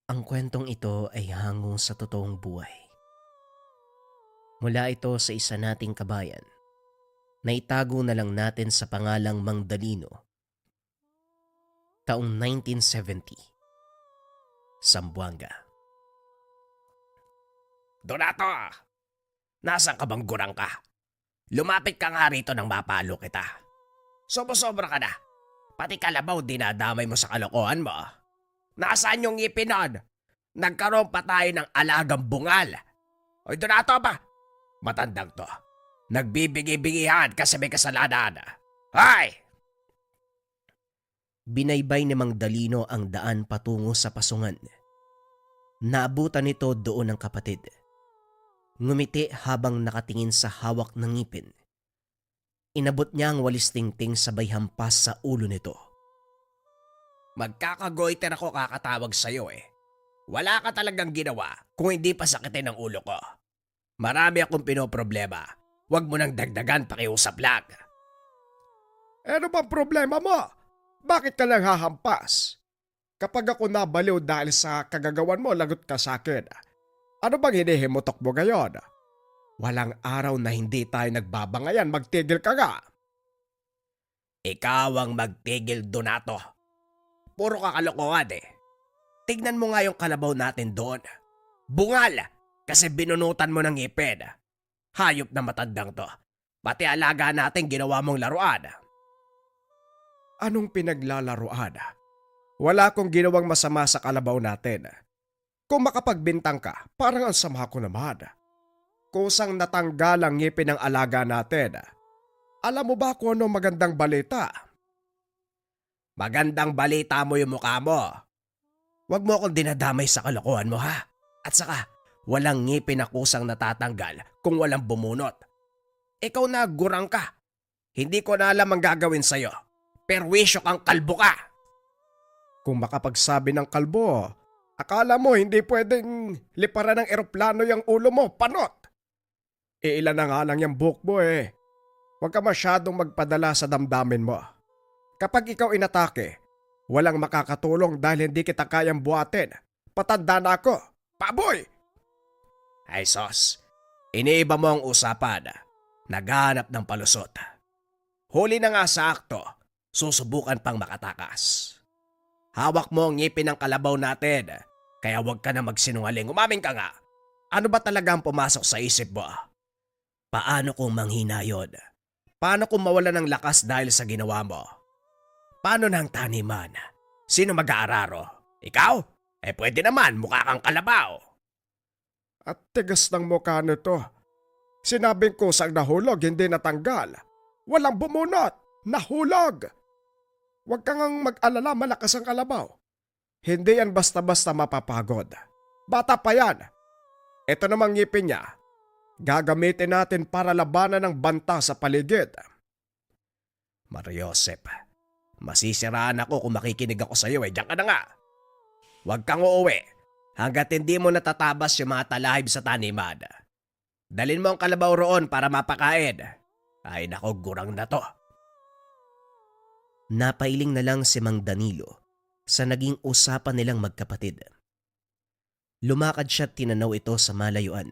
Ang kwentong ito ay hangong sa totoong buhay. Mula ito sa isa nating kabayan na itago na lang natin sa pangalang Mang Dalino, taong 1970, Zamboanga. Donato! Nasaan ka bang gurang ka? Lumapit ka nga rito nang mapalo kita. Sobra-sobra ka na. Pati kalabaw dinadamay mo sa kalokohan mo. Nasaan yung ngipin nun? Nagkaroon pa tayo ng alagang bungal. Oy Donato ba? Matandang to. Nagbibigi-bigihan kasi may kasalanan. Hay! Binaybay ni Mang Dalino ang daan patungo sa pasungan. Naabutan nito doon ng kapatid. Ngumiti habang nakatingin sa hawak ng ngipin. Inabot niya ang walis tingting sabay hampas sa ulo nito. Magkakagoiter ako kakatawag sa'yo eh. Wala ka talagang ginawa kung hindi pa sakitin ang ulo ko. Marami akong pinoproblema. Huwag mo nang dagdagan, pakiusap lang. Ano bang problema mo? Bakit ka lang hahampas? Kapag ako nabaliw dahil sa kagagawan mo, lagot ka sa akin. Ano bang hinihimutok mo ngayon? Walang araw na hindi tayo nagbabangayan, magtigil ka nga. Ikaw ang magtigil, Donato. Puro kakalokohan eh. Tignan mo nga yung kalabaw natin doon. Bungal! Kasi binunutan mo ng ngipin. Hayop na matandang to. Pati alaga natin ginawa mong laruan. Anong pinaglalaruan? Wala akong ginawang masama sa kalabaw natin. Kung makapagbintang ka, parang ang sama ko naman. Kusang natanggal ang ngipin ng alaga natin. Alam mo ba kung ano magandang balita? Magandang balita mo yung mukha mo. Huwag mo akong dinadamay sa kalokohan mo ha. At saka, walang ngipin na kusang natatanggal kung walang bumunot. Ikaw na gurang ka. Hindi ko na alam ang gagawin sa'yo. Perwisyo kang kalbo ka. Kung makapagsabi ng kalbo, akala mo hindi pwedeng liparan ng eroplano yung ulo mo, panot. Ilan na nga lang yung buhok mo eh. Huwag ka masyadong magpadala sa damdamin mo. Kapag ikaw inatake, walang makakatulong dahil hindi kita kayang buhatin. Patanda na ako. Paboy! Ay sos, iniiba mo ang usapan. Naghanap ng palusot. Huli na nga sa akto, susubukan pang makatakas. Hawak mo ang ngipin ng kalabaw natin, kaya huwag ka na magsinungaling. Umamin ka nga. Ano ba talaga ang pumasok sa isip mo? Paano kung manghina yun? Paano kung mawala ng lakas dahil sa ginawa mo? Paano na ang taniman? Sino mag-aararo? Ikaw? Pwede naman, mukha kang kalabaw. At tigas ng mukha nito. Sinabing kusang nahulog, hindi natanggal. Walang bumunot, nahulog. Huwag kang mag-alala, malakas ang kalabaw. Hindi yan basta-basta mapapagod. Bata pa yan. Ito namang ngipin niya. Gagamitin natin para labanan ng banta sa paligid. Mariosep, masisiraan ako kung makikinig ako sa iyo eh. Diyan ka na nga. Huwag kang uuwi hanggat hindi mo natatabas yung mga talahib sa taniman. Dalin mo ang kalabaw roon para mapakain. Ay nako, gurang na to. Napailing na lang si Mang Danilo sa naging usapan nilang magkapatid. Lumakad siya at tinanaw ito sa malayuan.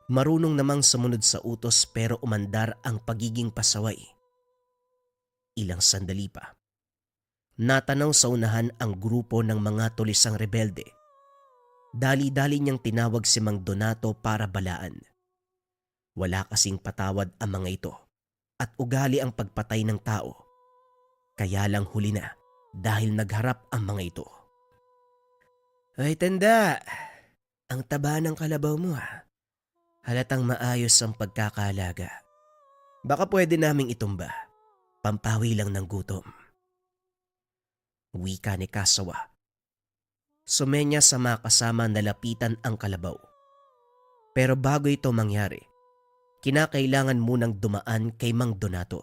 Marunong namang sumunod sa utos pero umandar ang pagiging pasaway. Ilang sandali pa. Natanaw sa unahan ang grupo ng mga tulisang rebelde. Dali-dali niyang tinawag si Mang Donato para balaan. Wala kasing patawad ang mga ito at ugali ang pagpatay ng tao. Kaya lang huli na dahil nagharap ang mga ito. Ay tanda, ang taba ng kalabaw mo ha. Halatang maayos ang pagkakaalaga. Baka pwede naming itumba. Pampawi lang ng gutom. Wika ni Kasawa. Sumenya sa mga kasama na lapitan ang kalabaw. Pero bago ito mangyari, kinakailangan munang dumaan kay Mang Donato.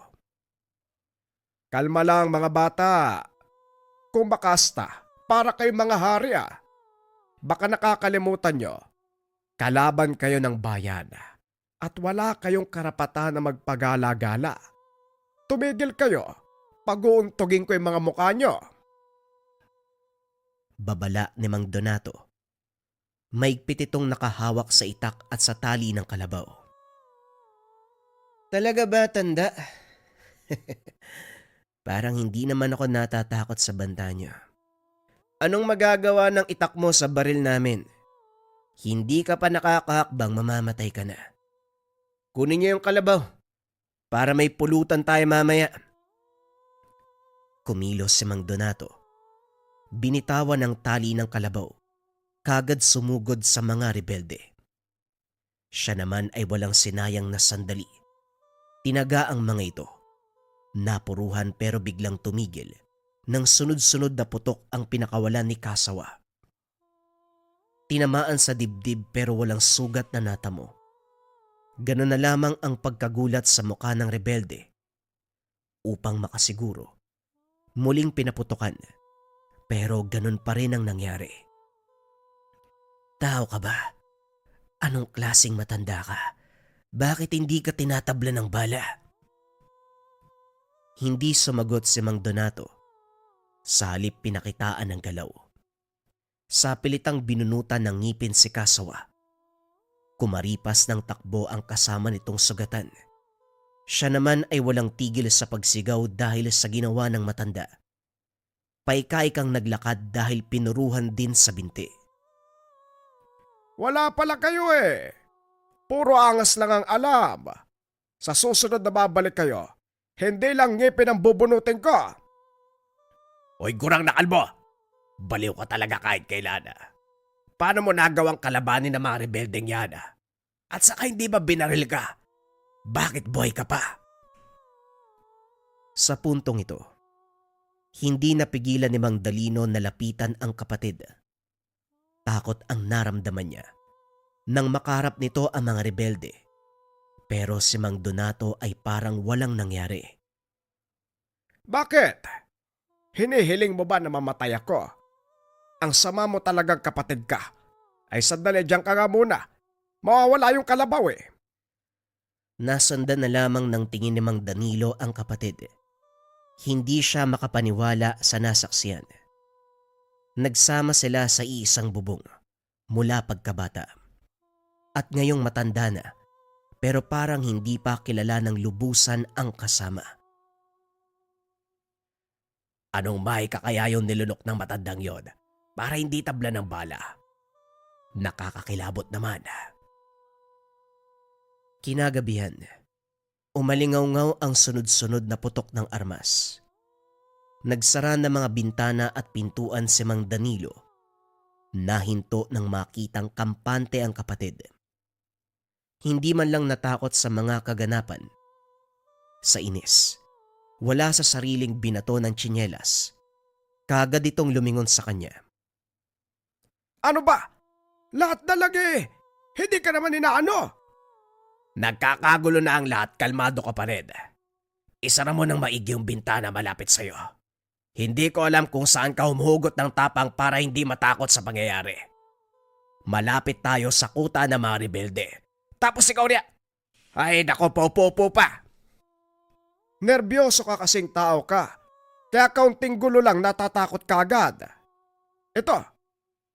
Kalma lang mga bata. Kumakasta para kay mga hari ah. Baka nakakalimutan nyo. Kalaban kayo ng bayan at wala kayong karapatan na magpagala-gala. Tumigil kayo. Pag-uuntugin ko yung mga mukha nyo. Babala ni Mang Donato. Maigpit itong nakahawak sa itak at sa tali ng kalabaw. Talaga ba, tanda? Parang hindi naman ako natatakot sa banta niyo. Anong magagawa ng itak mo sa baril namin? Hindi ka pa nakakahakbang, mamamatay ka na. Kunin niyo yung kalabaw para may pulutan tayo mamaya. Kumilos si Mang Donato. Binitawan ng tali ng kalabaw. Kagad sumugod sa mga rebelde. Siya naman ay walang sinayang na sandali. Tinaga ang mga ito. Napuruhan pero biglang tumigil nang sunod-sunod na putok ang pinakawalan ni Kasawa. Tinamaan sa dibdib pero walang sugat na natamo. Ganun na lamang ang pagkagulat sa mukha ng rebelde. Upang makasiguro, muling pinaputokan pero ganun pa rin ang nangyari. Tao ka ba? Anong klaseng matanda ka? Bakit hindi ka tinatabla ng bala? Hindi sumagot si Mang Donato. Sa halip pinakitaan ng galaw. Sa pilitang binunutan ng ngipin si Kasawa. Kumaripas ng takbo ang kasama nitong sugatan. Siya naman ay walang tigil sa pagsigaw dahil sa ginawa ng matanda. Paikaikang naglakad dahil pinuruhan din sa binti. Wala pala kayo eh. Puro angas lang ang alam. Sa susunod na babalik kayo, hindi lang ngipin ang bubunutin ko. Hoy gurang na kalbo, baliw ka talaga kahit kailan. Paano mo nagawang kalabanin ng mga rebeldeng yan? At saka hindi ba binaril ka? Bakit boy ka pa? Sa puntong ito, hindi napigilan ni Mang Dalino na lapitan ang kapatid. Takot ang naramdaman niya nang makaharap nito ang mga rebelde. Pero si Mang Donato ay parang walang nangyari. Bakit? Hinihiling mo ba na mamatay ako? Ang sama mo talagang kapatid ka. Ay sandali diyan ka nga muna. Mawawala yung kalabaw eh. Nasundan na lamang ng tingin ni Mang Danilo ang kapatid. Hindi siya makapaniwala sa nasaksiyan. Nagsama sila sa iisang bubong mula pagkabata. At ngayong matanda na, pero parang hindi pa kilala ng lubusan ang kasama. Anong may kakaya yung nilunok ng matandang yon para hindi tabla ng bala? Nakakakilabot naman. Kinagabihan, umalingaw-ngaw ang sunod-sunod na putok ng armas. Nagsara ng mga bintana at pintuan si Mang Danilo. Nahinto nang makitang kampante ang kapatid. Hindi man lang natakot sa mga kaganapan. Sa inis, wala sa sariling binato ng tsinelas. Kagad itong lumingon sa kanya. Ano ba? Lahat na lagi! Hindi ka naman inaano! Nagkakagulo na ang lahat, kalmado ka pa rin. Isara mo ng maigi yung bintana malapit sa'yo. Hindi ko alam kung saan ka humuhugot ng tapang para hindi matakot sa pangyayari. Malapit tayo sa kuta ng mga rebelde. Tapos ikaw niya, ay nako po pa. Nerbiyoso ka kasing tao ka. Kaya kaunting gulo lang natatakot ka agad. Ito,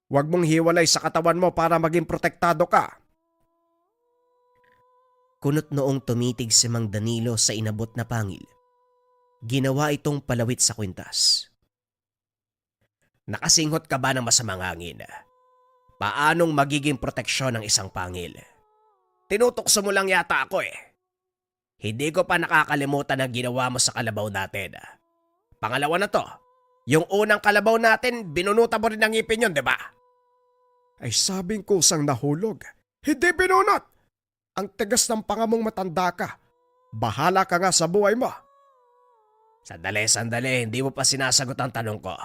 huwag mong hiwalay sa katawan mo para maging protektado ka. Kunot noong tumitig si Mang Danilo sa inabot na pangil. Ginawa itong palawit sa kwintas. Nakasinghot ka ba ng masamang hangin? Paanong magiging proteksyon ng isang pangil? Tinutokso mo lang yata ako eh. Hindi ko pa nakakalimutan ang ginawa mo sa kalabaw natin. Pangalawa na to, yung unang kalabaw natin, binunutan mo rin ng ngipin yun, di ba? Ay sabing kusang nahulog. Hindi binunot! Ang tigas ng pangamong matanda ka. Bahala ka nga sa buhay mo. Sandali, hindi mo pa sinasagot ang tanong ko.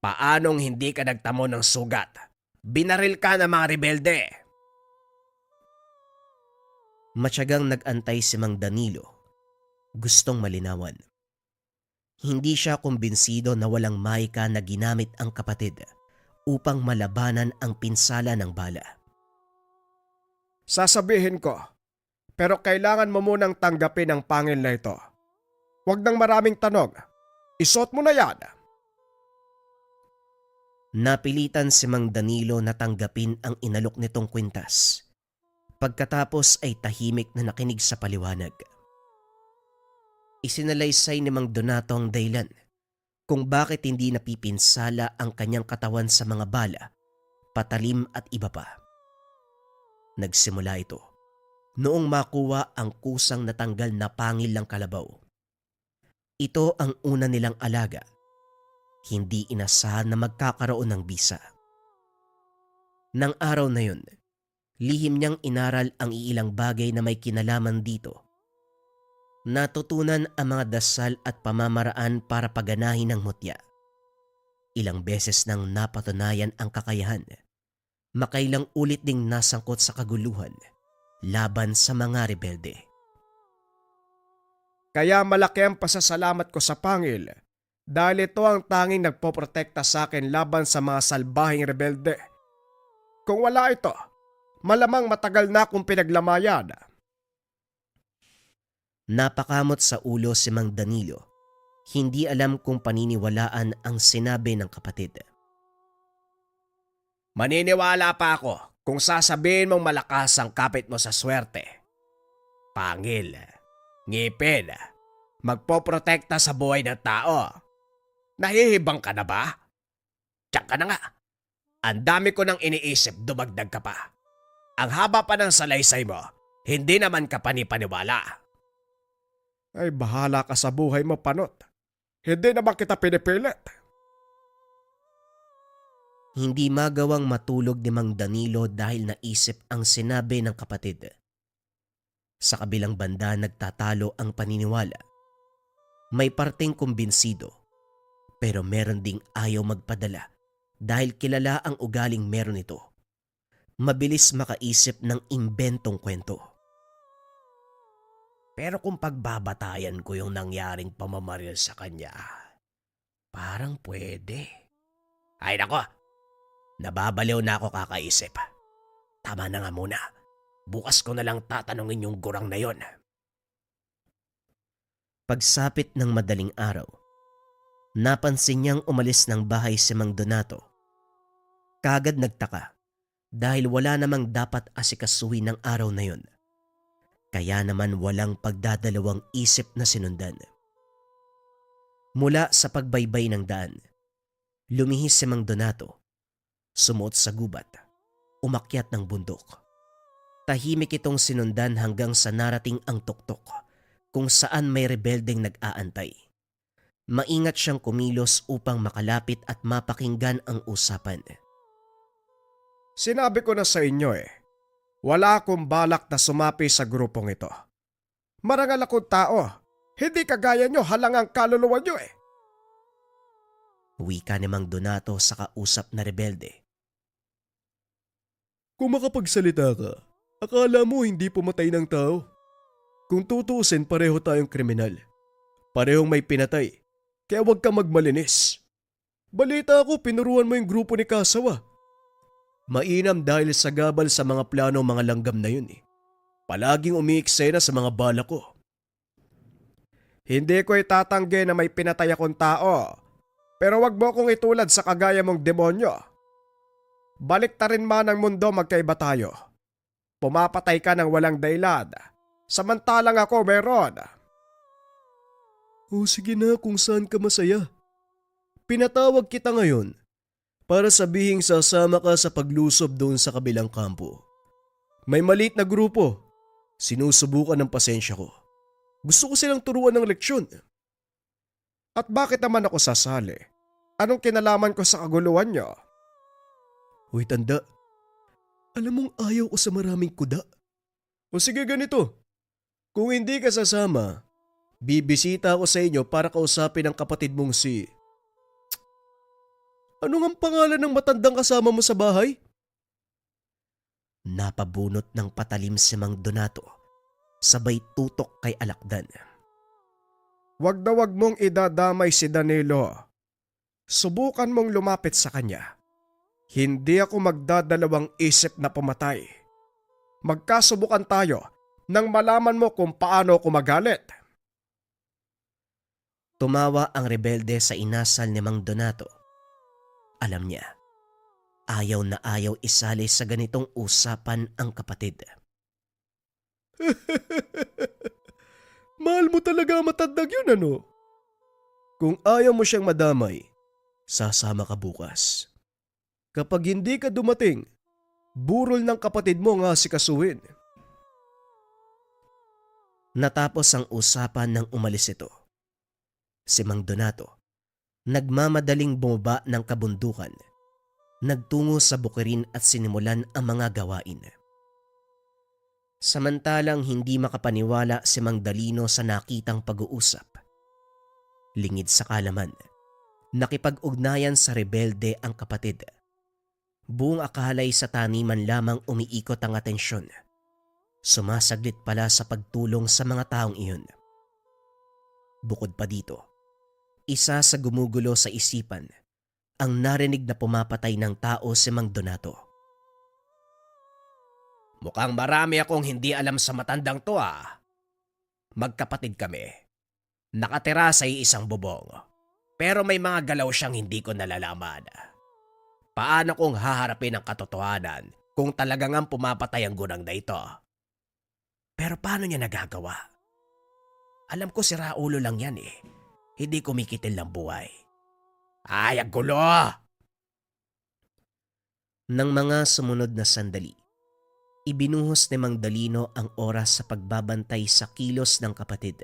Paanong hindi ka nagtamo ng sugat? Binaril ka ng mga rebelde. Matyagang nag-antay si Mang Danilo. Gustong malinawan. Hindi siya kumbinsido na walang maika na ginamit ang kapatid upang malabanan ang pinsala ng bala. Sasabihin ko, pero kailangan mo munang tanggapin ang pangil na ito. Huwag nang maraming tanong. Isuot mo na yan. Napilitan si Mang Danilo na tanggapin ang inalok nitong kwintas. Pagkatapos ay tahimik na nakinig sa paliwanag. Isinalaysay ni Mang Donato ang dahilan kung bakit hindi napipinsala ang kanyang katawan sa mga bala, patalim at iba pa. Nagsimula ito noong makuha ang kusang natanggal na pangil ng kalabaw. Ito ang una nilang alaga. Hindi inasahan na magkakaroon ng bisa. Nang araw na yun, lihim niyang inaral ang iilang bagay na may kinalaman dito. Natutunan ang mga dasal at pamamaraan para paganahin ang mutya. Ilang beses nang napatunayan ang kakayahan. Makailang ulit ding nasangkot sa kaguluhan laban sa mga rebelde. Kaya malaki ang pasasalamat ko sa pangil dahil ito ang tanging nagpoprotekta sa akin laban sa mga salbahing rebelde. Kung wala ito, malamang matagal na akong pinaglamayan. Napakamot sa ulo si Mang Danilo. Hindi alam kung paniniwalaan ang sinabi ng kapatid. Maniniwala pa ako kung sasabihin mong malakas ang kapit mo sa swerte. Pangil, ngipin, magpoprotekta sa buhay ng tao. Nahihibang ka na ba? Tiyan ka na nga. Ang dami ko nang iniisip, dumagdag ka pa. Ang haba pa ng salaysay mo, hindi naman ka panipaniwala. Ay bahala ka sa buhay mo, Panot. Hindi naman kita pinipilit. Hindi magawang matulog ni Mang Danilo dahil naisip ang sinabi ng kapatid. Sa kabilang banda nagtatalo ang paniniwala. May parteng kumbinsido, pero meron ding ayaw magpadala dahil kilala ang ugaling meron ito. Mabilis makaisip ng imbentong kwento. Pero kung pagbabatayan ko yung nangyaring pamamaril sa kanya, parang pwede. Ay nako, nababaliw na ako kakaisip. Tama na nga muna. Bukas ko na lang tatanungin yung gurang na yon. Pagsapit ng madaling araw, napansin niyang umalis ng bahay si Mang Donato. Kagad nagtaka dahil wala namang dapat asikasuhin ng araw na yon. Kaya naman walang pagdadalawang isip na sinundan. Mula sa pagbaybay ng daan, lumihis si Mang Donato, sumuot sa gubat, umakyat ng bundok. Tahimik itong sinundan hanggang sa narating ang tuktok kung saan may rebeldeng nag-aantay. Maingat siyang kumilos upang makalapit at mapakinggan ang usapan. Sinabi ko na sa inyo wala akong balak na sumapi sa grupong ito. Marangal akong tao, hindi kagaya nyo halang ang kaluluwa nyo Wika ni Mang Donato sa kausap na rebelde. Kung makapagsalita ka, akala mo hindi pumatay ng tao. Kung tutuusin pareho tayong kriminal. Parehong may pinatay, kaya huwag ka magmalinis. Balita ko pinuruan mo yung grupo ni Kasawa. Mainam dahil sa gabal sa mga plano mga langgam na yun Palaging umiiksena sa mga bala ko. Hindi ko itatanggi na may pinatay akong tao, pero wag mo akong itulad sa kagaya mong demonyo. Balik ta rin man ang mundo magkaiba tayo. Pumapatay ka ng walang dahilan, samantalang ako meron. O sige na kung saan ka masaya. Pinatawag kita ngayon para sabihing sasama ka sa paglusob doon sa kabilang kampo. May maliit na grupo. Sinusubukan ng pasensya ko. Gusto ko silang turuan ng leksyon. At bakit naman ako sasali? Anong kinalaman ko sa kaguluhan niyo? Uy tanda, alam mong ayaw ko sa maraming kuda. O sige ganito, kung hindi ka sasama, bibisita ako sa inyo para kausapin ang kapatid mong si... Ano ang pangalan ng matandang kasama mo sa bahay? Napabunot ng patalim si Mang Donato, sabay tutok kay Alakdan. Wag na wag mong idadamay si Danilo. Subukan mong lumapit sa kanya. Hindi ako magdadalawang isip na pumatay. Magkasubukan tayo nang malaman mo kung paano ako magalit. Tumawa ang rebelde sa inasal ni Mang Donato. Alam niya, Ayaw na ayaw isali sa ganitong usapan ang kapatid. Mahal mo talaga matandang yun, ano? Kung ayaw mo siyang madamay, sasama ka bukas. Kapag hindi ka dumating, burol ng kapatid mo nga sikasuhin. Natapos ang usapan nang umalis ito. Si Mang Donato, nagmamadaling bumaba ng kabundukan, nagtungo sa bukirin at sinimulan ang mga gawain. Samantalang hindi makapaniwala si Mang Dalino sa nakitang pag-uusap. Lingid sa kalaman, nakipag-ugnayan sa rebelde ang kapatid. Buong akalay sa taniman lamang umiikot ang atensyon. Sumasaglit pala sa pagtulong sa mga taong iyon. Bukod pa dito, isa sa gumugulo sa isipan ang narinig na pumapatay ng tao si Mang Donato. Mukhang marami akong hindi alam sa matandang to, ah. Magkapatid kami. Nakatira sa isang bubong. Pero may mga galaw siyang hindi ko nalalaman. Paano kong haharapin ang katotohanan kung talagang ang pumapatay ang gunang na ito? Pero paano niya nagagawa? Alam ko si Raulo lang yan eh. Hindi kumikitil ng buhay. Ay, ang gulo! Nang mga sumunod na sandali, ibinuhos ni Mang Dalino ang oras sa pagbabantay sa kilos ng kapatid.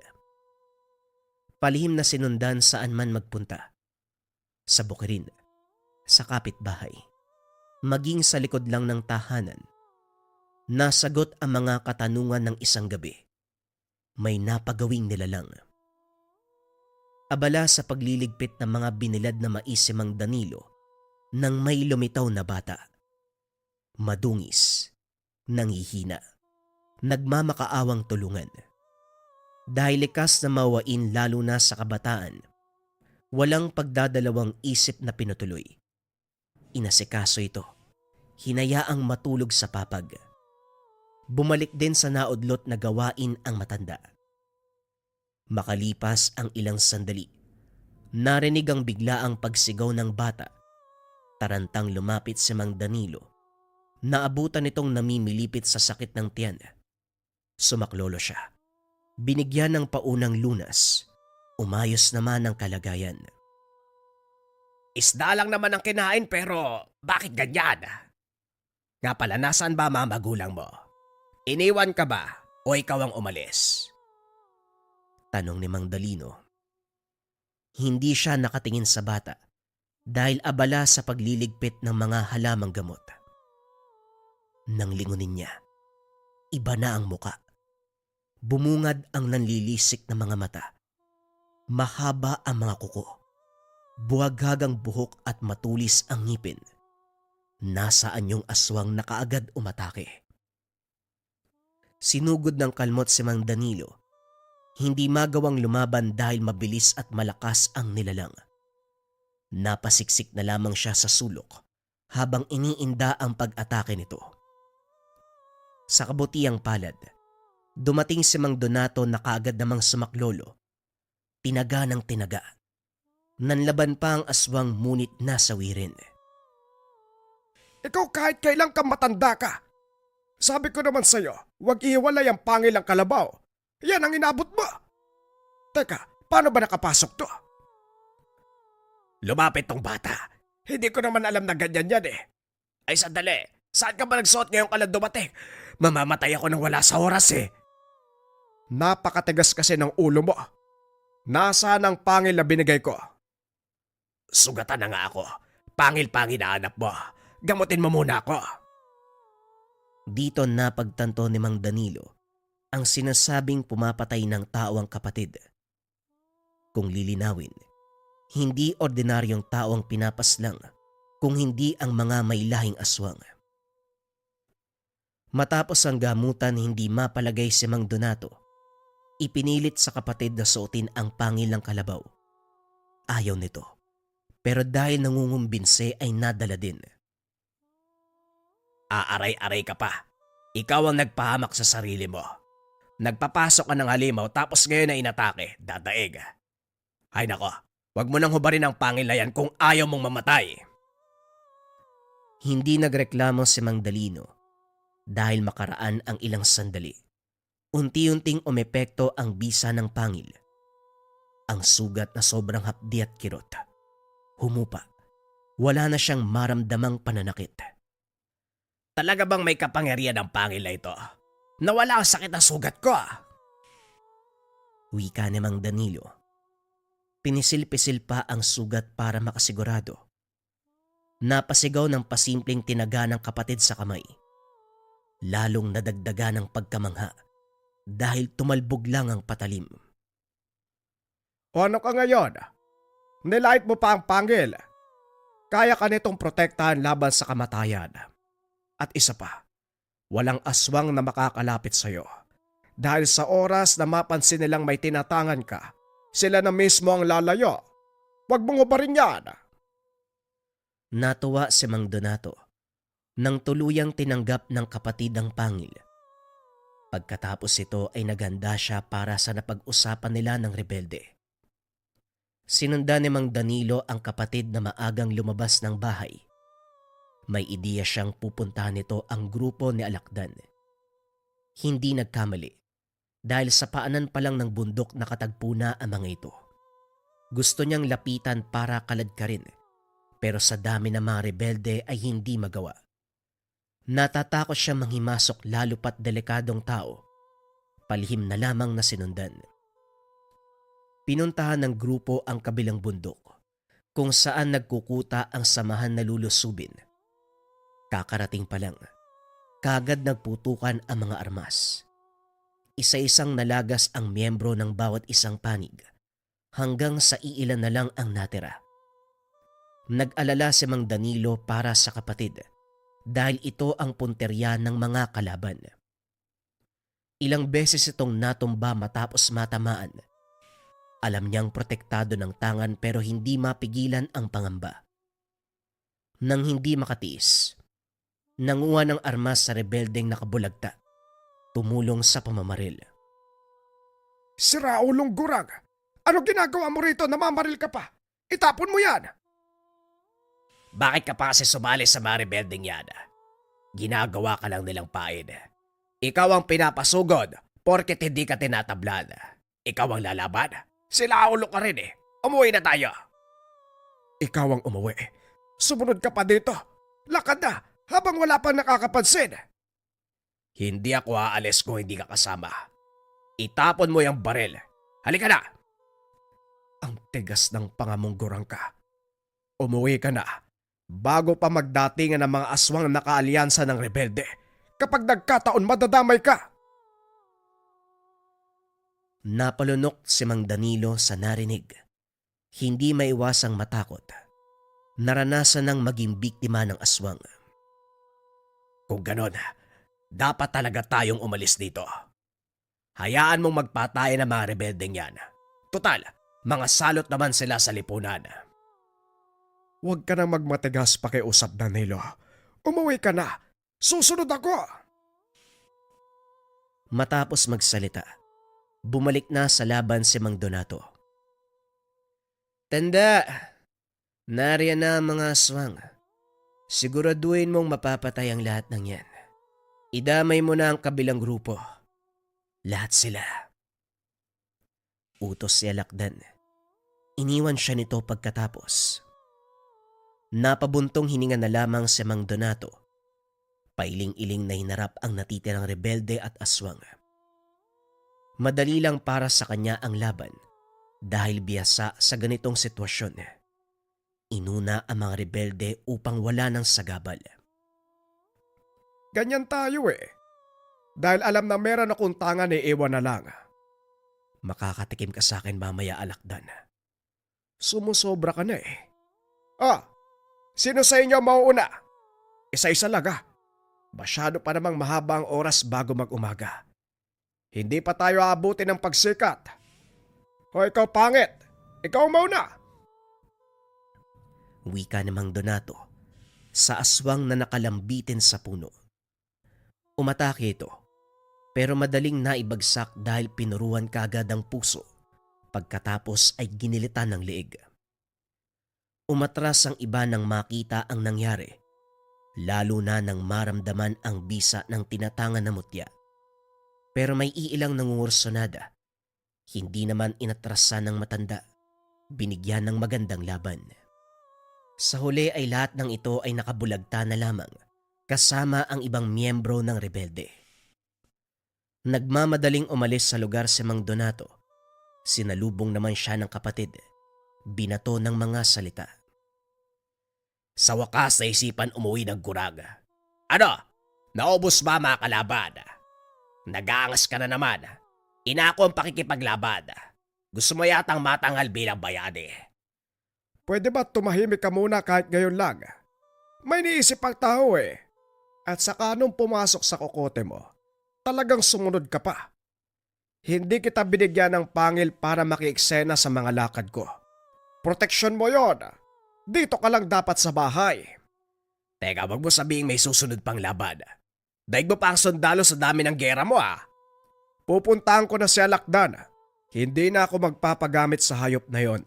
Palihim na sinundan saan man magpunta. Sa bukirin, sa kapitbahay, maging sa likod lang ng tahanan. Nasagot ang mga katanungan ng isang gabi. May napagawing nilalang. Abala sa pagliligpit ng mga binilad na mais si Mang Danilo nang may lumitaw na bata. Madungis, nanghihina, nagmamakaawang tulungan. Dahil likas na mawain lalo na sa kabataan, walang pagdadalawang isip na pinutuloy. Inasikaso ito, hinayaang matulog sa papag. Bumalik din sa naudlot na gawain ang matanda. Makalipas ang ilang sandali, narinig ang biglaang pagsigaw ng bata. Tarantang lumapit si Mang Danilo. Naabutan itong namimilipit sa sakit ng tiyan. Sumaklolo siya. Binigyan ng paunang lunas. Umayos naman ang kalagayan. Isda lang naman ang kinain pero bakit ganyan? Nga pala, nasaan ba mga magulang mo? Iniwan ka ba o ikaw ang umalis? Tanong ni Mang Dalino. Hindi siya nakatingin sa bata dahil abala sa pagliligpit ng mga halamang gamot. Nang lingunin niya, iba na ang muka. Bumungad ang nanlilisik na mga mata. Mahaba ang mga kuko. Buwaghagang buhok at matulis ang ngipin. Nasaan yung aswang na kaagad umatake? Sinugod ng kalmot si Mang Danilo. Hindi magawang lumaban dahil mabilis at malakas ang nilalang. Napasiksik na lamang siya sa sulok habang iniinda ang pag-atake nito. Sa kabutiang palad, dumating si Mang Donato na kaagad namang sumaklolo. Tinaga ng tinaga. Nanlaban pa ang aswang ngunit nasawirin. Ikaw kahit kailan ka matanda ka. Sabi ko naman sa'yo, huwag ihiwalay ang pangil ang kalabaw. Yan ang inabot mo. Teka, paano ba nakapasok to? Lumapit tong bata. Hindi ko naman alam na ganyan yan eh. Ay sandali, saan ka ba nagsuot ngayong ka lang dumating? Mamamatay ako nang wala sa oras eh. Napakatigas kasi ng ulo mo. Nasaan ang pangil na binigay ko? Sugatan na nga ako. Pangil-pangil na hanap mo. Gamutin mo muna ako. Dito napagtanto ni Mang Danilo ang sinasabing pumapatay ng tao ang kapatid. Kung lilinawin, hindi ordinaryong tao ang pinapaslang kung hindi ang mga may lahing aswang. Matapos ang gamutan hindi mapalagay si Mang Donato, ipinilit sa kapatid na suotin ang pangil ng kalabaw. Ayaw nito, pero dahil nangungumbinse ay nadala din. Aaray-aray ka pa. Ikaw ang nagpahamak sa sarili mo. Nagpapasok ka ng halimaw tapos ngayon na inatake, dadaig. Ay nako, wag mo nang hubarin ang pangil na yan kung ayaw mong mamatay. Hindi nagreklamo si Mang Dalino dahil makaraan ang ilang sandali. Unti-unting umepekto ang bisa ng pangil. Ang sugat na sobrang hapdi at kirot. Humupa. Wala na siyang maramdamang pananakit. Talaga bang may kapangyarihan ang pangil na ito? Nawala ang sakit ng sugat ko. Wika ni Mang Danilo. Pinisil-pisil pa ang sugat para makasigurado. Napasigaw ng pasimpleng tinaga ng kapatid sa kamay. Lalong nadagdagan ng pagkamangha dahil tumalbog lang ang patalim. O ano ka ngayon? Nilait mo pa ang pangil. Kaya ka nitong protektahan laban sa kamatayan. At isa pa, walang aswang na makakalapit sa'yo. Dahil sa oras na mapansin nilang may tinatangan ka, sila na mismo ang lalayo. Huwag mong ubarin yan. Natuwa si Mang Donato nang tuluyang tinanggap ng kapatid ang pangil. Pagkatapos ito ay naghanda siya para sa napag-usapan nila ng rebelde. Sinundan ni Mang Danilo ang kapatid na maagang lumabas ng bahay. May ideya siyang pupuntahan nito ang grupo ni Alakdan. Hindi nagkamali dahil sa paanan pa lang ng bundok nakatagpo na ang mga ito. Gusto niyang lapitan para kaladkarin pero sa dami ng mga rebelde ay hindi magawa. Natatakot siya manghimasok lalo pat delikadong tao. Palihim na lamang na sinundan. Pinuntahan ng grupo ang kabilang bundok kung saan nagkukuta ang samahan na lulusubin. Kakarating pa lang, kagad nagputukan ang mga armas. Isa-isang nalagas ang miyembro ng bawat isang panig hanggang sa iilan na lang ang natira. Nag-alala si Mang Danilo para sa kapatid dahil ito ang punterya ng mga kalaban. Ilang beses itong natumba matapos matamaan. Alam niyang protektado ng tangan pero hindi mapigilan ang pangamba. Nang hindi makatiis, nanguha ng armas sa rebeldeng nakabulagta. Tumulong sa pamamaril. Sira ulong gurang! Ano ginagawa mo rito? Namamaril ka pa! Itapon mo yan! Bakit ka pa kasi sumali sa mga rebeldeng yan? Ginagawa ka lang nilang pain. Ikaw ang pinapasugod porket hindi ka tinatablan. Ikaw ang lalaban. Sila ulo ka rin eh. Umuwi na tayo. Ikaw ang umuwi. Sumunod ka pa dito. Lakad na habang wala pang nakakapansin. Hindi ako aalis kung hindi ka kasama. Itapon mo yung baril. Halika na. Ang tigas ng pangamunggurang ka. Umuwi ka na bago pa magdatingan ng mga aswang nakaalyansa ng rebelde. Kapag nagkataon madadamay ka. Napalunok si Mang Danilo sa narinig. Hindi maiwasang matakot. Naranasan ng maging biktima ng aswang. Kung ganon, dapat talaga tayong umalis dito. Hayaan mong magpatayan ng mga rebeldeng yan. Total, mga salot naman sila sa lipunan. Huwag ka nang magmatigas pakiusap, Danilo. Umuwi ka na. Susunod ako. Matapos magsalita, bumalik na sa laban si Mang Donato. Tanda, nariyan na ang mga aswang. Siguraduhin mong mapapatay ang lahat ng yan. Idamay mo na ang kabilang grupo. Lahat sila. Utos si Alakdan. Iniwan siya nito pagkatapos. Napabuntong hininga na lamang si Mang Donato. Pailing-iling na hinarap ang natitirang rebelde at aswang. Madali lang para sa kanya ang laban dahil biyasa sa ganitong sitwasyon. Inuna ang mga rebelde upang wala ng sagabal. Ganyan tayo eh. Dahil alam na meron akong tangan iwan na lang. Makakatikim ka sa akin mamaya, Alakdan. Sumusobra ka na eh. Sino sa inyo mauuna? Isa-isa lang ah. Masyado pa namang mahaba ang oras bago mag-umaga. Hindi pa tayo aabutin ng pagsikat. O ikaw pangit, ikaw mauna. Wika ni Mang Donato sa aswang na nakalambitin sa puno. Umatake ito pero madaling naibagsak dahil pinuruan kaagad ang puso pagkatapos ay ginilitan ng leeg. Umatras ang iba nang makita ang nangyari lalo na nang maramdaman ang bisa ng tinatangan na mutya. Pero may iilang nangungursunada, hindi naman inatrasan ng matanda, binigyan ng magandang laban. Sa huli ay lahat ng ito ay nakabulagta na lamang, kasama ang ibang miyembro ng rebelde. Nagmamadaling umalis sa lugar si Mang Donato. Sinalubong naman siya ng kapatid, binato ng mga salita. Sa wakas naisipan umuwi ng Gurag. Ano? Naubos ba mga kalaban? Nag-aangas ka na naman. Inako ang pakikipaglaban. Gusto mo yatang matanghal bilang bayani. Pwede ba tumahimik ka muna kahit ngayon lang? May niisip ang tao eh. At saka nung pumasok sa kokote mo, talagang sumunod ka pa. Hindi kita binigyan ng pangil para makieksena sa mga lakad ko. Proteksyon mo yon. Dito ka lang dapat sa bahay. Teka, wag mo sabihing may susunod pang laban. Daig mo pa ang sundalo sa dami ng gera mo Pupuntahan ko na si Alakdan. Hindi na ako magpapagamit sa hayop na yon.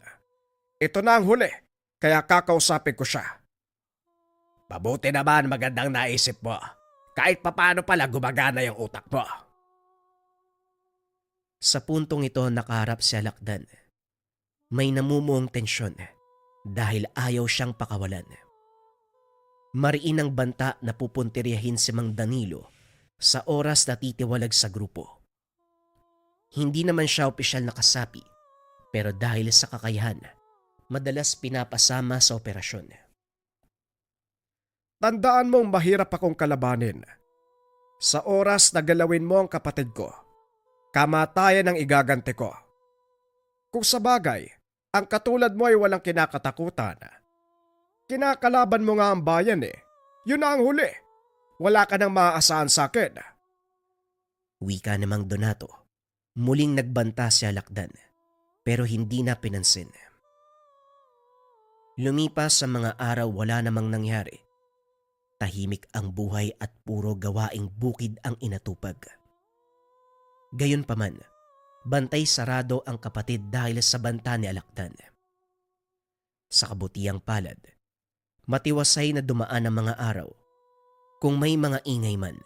Ito na ang huli, kaya kakausapin ko siya. Mabuti naman, magandang naisip mo. Kahit papano pala gumagana yung utak mo. Sa puntong ito nakaharap si Alakdan. May namumuong tensyon dahil ayaw siyang pakawalan. Mariin ang banta na pupuntiryahin si Mang Danilo sa oras na titiwalag sa grupo. Hindi naman siya opisyal na kasapi, pero dahil sa kakayahan, madalas pinapasama sa operasyon. Tandaan mong mahirap akong kalabanin. Sa oras na galawin mo ang kapatid ko, kamatayan ang igagante ko. Kung sa bagay, ang katulad mo ay walang kinakatakutan. Kinakalaban mo nga ang bayan eh. Yun na ang huli. Wala ka nang maaasahan sa akin. Wika ni Mang Donato. Muling nagbanta si Alakdan, pero hindi na pinansin. Lumipas sa mga araw, wala namang nangyari. Tahimik ang buhay at puro gawaing bukid ang inatupag. Gayunpaman, bantay sarado ang kapatid dahil sa banta ni Alakdan. Sa kabutiang palad, matiwasay na dumaan ang mga araw. Kung may mga ingay man,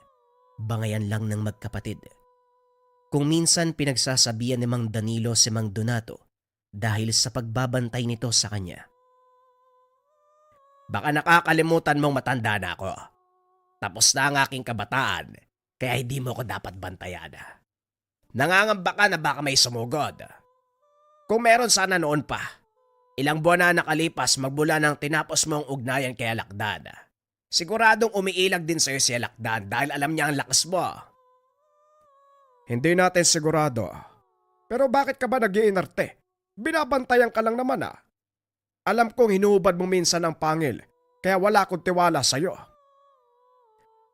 bangayan lang ng magkapatid. Kung minsan pinagsasabihan ni Mang Danilo si Mang Donato dahil sa pagbabantay nito sa kanya. Baka nakakalimutan mong matanda na ako. Tapos na ang aking kabataan, kaya hindi mo ko dapat bantayan. Nangangamba ka na baka may sumugod. Kung meron sana noon pa, ilang buwan na nakalipas magmula nang tinapos mong ugnayan kay Alakdan. Siguradong umiilag din sa'yo si Alakdan dahil alam niya ang lakas mo. Hindi natin sigurado. Pero bakit ka ba nag-iinarte? Binabantayan ka lang naman ah. Alam kong hinuhubad mo minsan ng pangil, kaya wala akong tiwala sa'yo.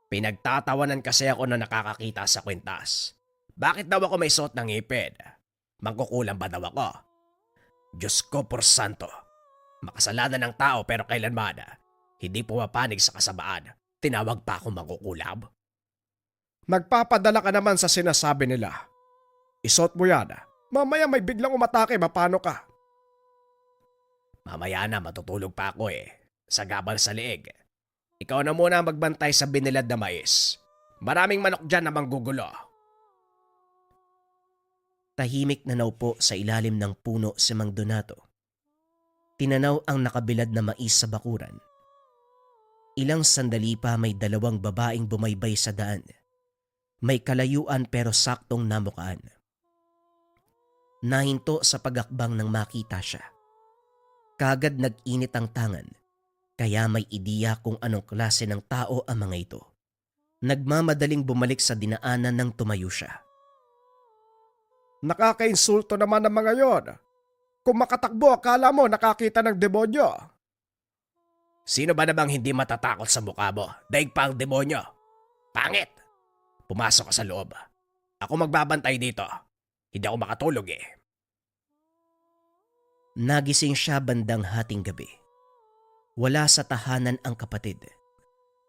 Pinagtatawanan kasi ako na nakakakita sa kwintas. Bakit daw ako may suot ng ngipin? Mangkukulam ba daw ako? Diyos ko por santo. Makasalanan ng tao pero kailanman hindi pumapanig sa kasamaan. Tinawag pa ako mangkukulam. Nagpapadala ka naman sa sinasabi nila. Isuot mo yan. Mamaya may biglang umatake, mapano ka? Mamaya na matutulog pa ako sa gabal sa liig. Ikaw na muna magbantay sa binilad na mais. Maraming manok dyan na manggugulo. Tahimik na naupo sa ilalim ng puno si Mang Donato. Tinanaw ang nakabilad na mais sa bakuran. Ilang sandali pa may dalawang babaeng bumaybay sa daan. May kalayuan pero saktong namukaan. Nahinto sa pagakbang nang makita siya. Kagad nag-init ang tangan, kaya may ideya kung anong klase ng tao ang mga ito. Nagmamadaling bumalik sa dinaanan nang tumayo siya. Nakakainsulto naman ng mga yon. Kung makatakbo, akala mo nakakita ng demonyo. Sino ba namang hindi matatakot sa mukha mo? Daig pa ang demonyo. Pangit! Pumasok ka sa loob. Ako magbabantay dito. Hindi ako makatulog Nagising siya bandang hating gabi. Wala sa tahanan ang kapatid.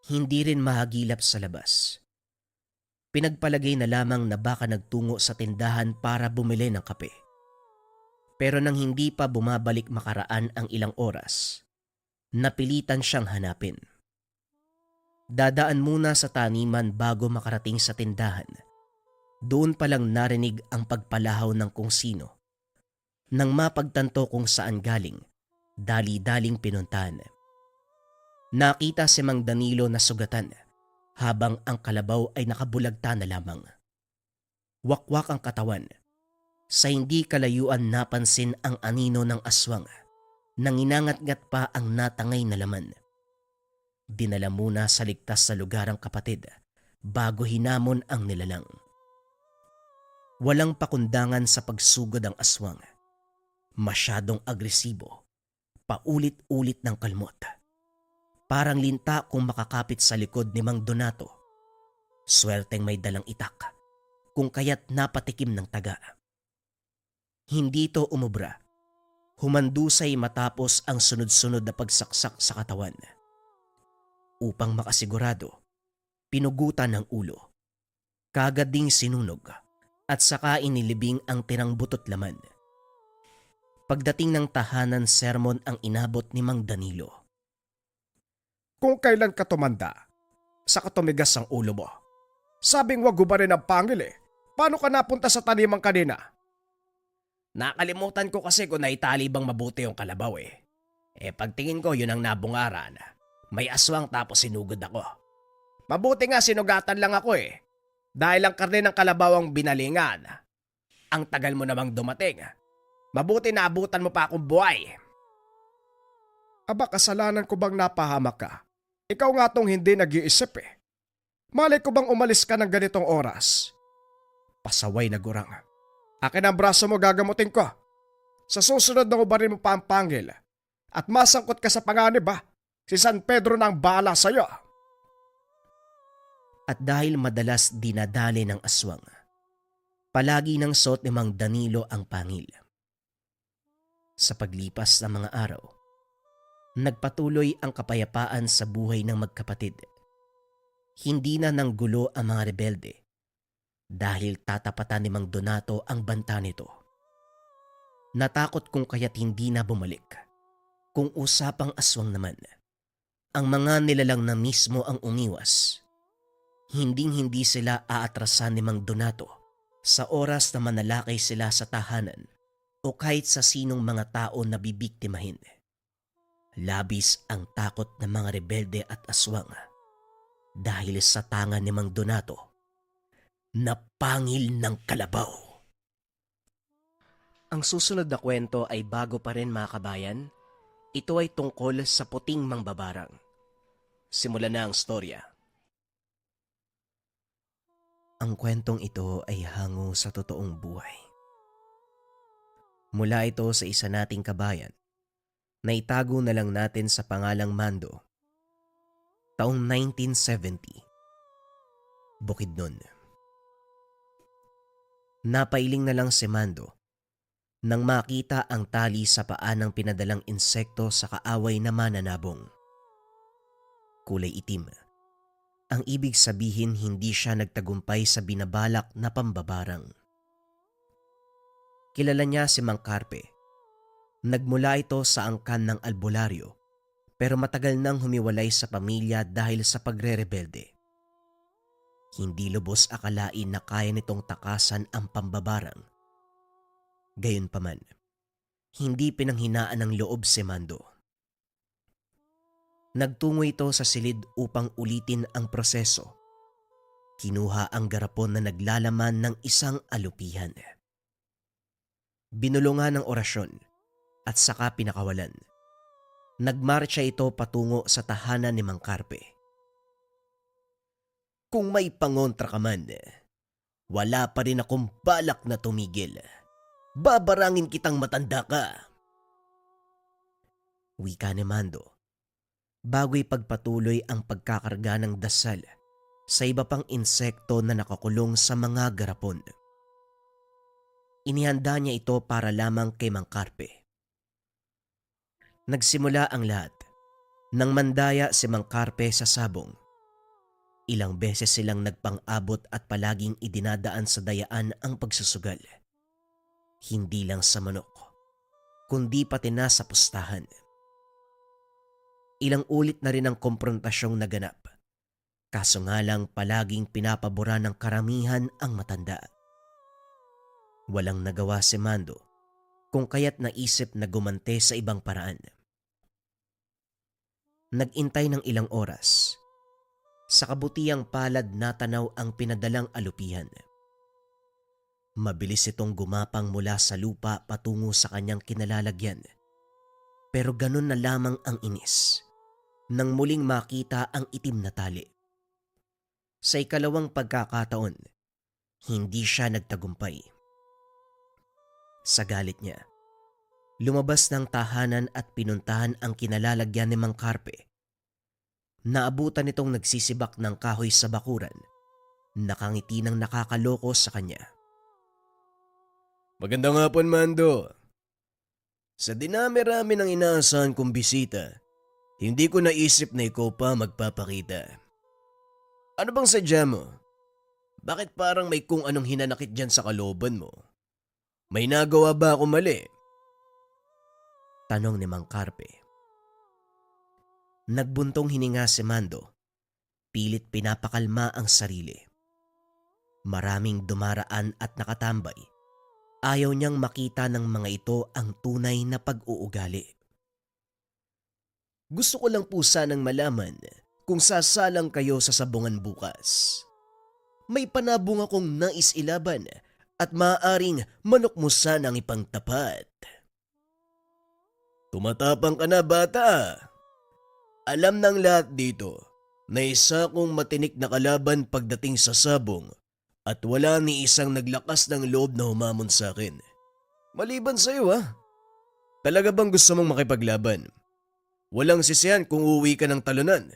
Hindi rin mahagilap sa labas. Pinagpalagay na lamang na baka nagtungo sa tindahan para bumili ng kape. Pero nang hindi pa bumabalik makaraan ang ilang oras, napilitan siyang hanapin. Dadaan muna sa taniman bago makarating sa tindahan. Doon palang narinig ang pagpalahaw ng kung sino. Nang mapagtanto kung saan galing, dali-daling pinuntahan. Nakita si Mang Danilo na sugatan habang ang kalabaw ay nakabulagta na lamang. Wakwak ang katawan. Sa hindi kalayuan napansin ang anino ng aswang. Nanginangat-ngat pa ang natangay na laman. Dinala muna sa ligtas sa lugar ang kapatid bago hinamon ang nilalang. Walang pakundangan sa pagsugod ang aswang. Masyadong agresibo, paulit-ulit ng kalmot. Parang linta kung makakapit sa likod ni Mang Donato. Swerteng may dalang itak, kung kaya't napatikim ng taga. Hindi to umubra. Humandusay matapos ang sunod-sunod na pagsaksak sa katawan. Upang makasigurado, pinugutan ng ulo. Kagad ding sinunog at saka inilibing ang tirang butot laman. Pagdating ng tahanan, sermon ang inabot ni Mang Danilo. Kung kailan ka tumanda, saka tumigas ang ulo mo. Sabing wag gubarin ang pangil eh. Paano ka napunta sa taniman kanina? Nakalimutan ko kasi kung naitali bang mabuti yung kalabaw eh. Pagtingin ko yun ang nabungaran. May aswang tapos sinugod ako. Mabuti nga sinugatan lang ako eh. Dahil ang karne ng kalabaw ang binalingan. Ang tagal mo namang dumating. Mabuti na abutan mo pa akong buhay. Aba, kasalanan ko bang napahamak ka? Ikaw nga tong hindi nag-iisip eh. Malay ko bang umalis ka ng ganitong oras? Pasaway na gurang. Akin ang braso mo, gagamutin ko. Sa susunod na ubarin mo pa ang pangil. At masangkot ka sa panganib ba? Si San Pedro na ang bahala sa'yo. At dahil madalas dinadali ng aswang, palagi nang suot ni Mang Danilo ang pangil. Sa paglipas ng mga araw, nagpatuloy ang kapayapaan sa buhay ng magkapatid. Hindi na nanggulo ang mga rebelde dahil tatapatan ni Mang Donato ang banta nito. Natakot kung kaya't hindi na bumalik. Kung usapang aswang naman, ang mga nilalang na mismo ang umiwas. Hinding-hindi sila aatrasan ni Mang Donato sa oras na manalakay sila sa tahanan o kahit sa sinong mga tao na bibiktimahin. Labis ang takot ng mga rebelde at aswang dahil sa tangan ni Mang Donato na pangil ng kalabaw. Ang susunod na kwento ay bago pa rin, mga kabayan. Ito ay tungkol sa puting mangbabarang. Simulan na ang storya. Ang kwentong ito ay hango sa totoong buhay. Mula ito sa isa nating kabayan na itago na lang natin sa pangalang Mando. Taong 1970. Bukidnon. Napailing na lang si Mando nang makita ang tali sa paa ng pinadalang insekto sa kaaway na mananabong. Kulay itim. Ang ibig sabihin hindi siya nagtagumpay sa binabalak na pambabarang. Kilala niya si Mang Carpe. Nagmula ito sa angkan ng albularyo pero matagal nang humiwalay sa pamilya dahil sa pagre-rebelde. Hindi lubos akalain na kaya nitong takasan ang pambabarang. Gayunpaman, hindi pinanghinaan ng loob si Mando. Nagtungo ito sa silid upang ulitin ang proseso. Kinuha ang garapon na naglalaman ng isang alupihan. Binulungan ng orasyon at saka pinakawalan. Nagmarcha ito patungo sa tahanan ni Mang Carpe. Kung may pangontra ka man, wala pa rin akong balak na tumigil. Babarangin kitang matanda ka. Wika ni Mando, bago'y pagpatuloy ang pagkakarga ng dasal sa iba pang insekto na nakakulong sa mga garapon. Inihanda niya ito para lamang kay Mang Carpe. Nagsimula ang lahat nang mandaya si Mang Carpe sa sabong. Ilang beses silang nagpang-abot at palaging idinadaan sa dayaan ang pagsusugal. Hindi lang sa manok, kundi pati na sa pustahan. Ilang ulit na rin ang komprontasyong naganap Kaso nga lang palaging pinapabura ng karamihan ang matanda. Walang nagawa si Mando kung kaya't naisip na gumante sa ibang paraan. Nag-intay ng ilang oras. Sa kabutihang palad natanaw ang pinadalang alupihan. Mabilis itong gumapang mula sa lupa patungo sa kanyang kinalalagyan. Pero ganun na lamang ang inis nang muling makita ang itim na tali. Sa ikalawang pagkakataon, hindi siya nagtagumpay. Sa galit niya, lumabas ng tahanan at pinuntahan ang kinalalagyan ni Mang Carpe. Naabutan itong nagsisibak ng kahoy sa bakuran, nakangiti ng nakakaloko sa kanya. Magandang hapon, Mando. Sa dinami-rami ng inaasahan kong bisita, hindi ko naisip na ikaw pa magpapakita. Ano bang sadya mo? Bakit parang may kung anong hinanakit dyan sa kalooban mo? May nagawa ba ako mali? Tanong ni Mang Carpe. Nagbuntong hininga si Mando, pilit pinapakalma ang sarili. Maraming dumaraan at nakatambay. Ayaw niyang makita ng mga ito ang tunay na pag-uugali. Gusto ko lang po sanang malaman kung sasalang kayo sa sabungan bukas. May panabong akong nais ilaban at maaaring manok mo sanang ipangtapat. Tumatapang ka na, bata. Alam ng lahat dito na isa kong matinik na kalaban pagdating sa sabong at wala ni isang naglakas ng loob na humamon sa akin. Maliban sa iyo, ha? Talaga bang gusto mong makipaglaban? Walang sisihan kung uuwi ka ng talunan.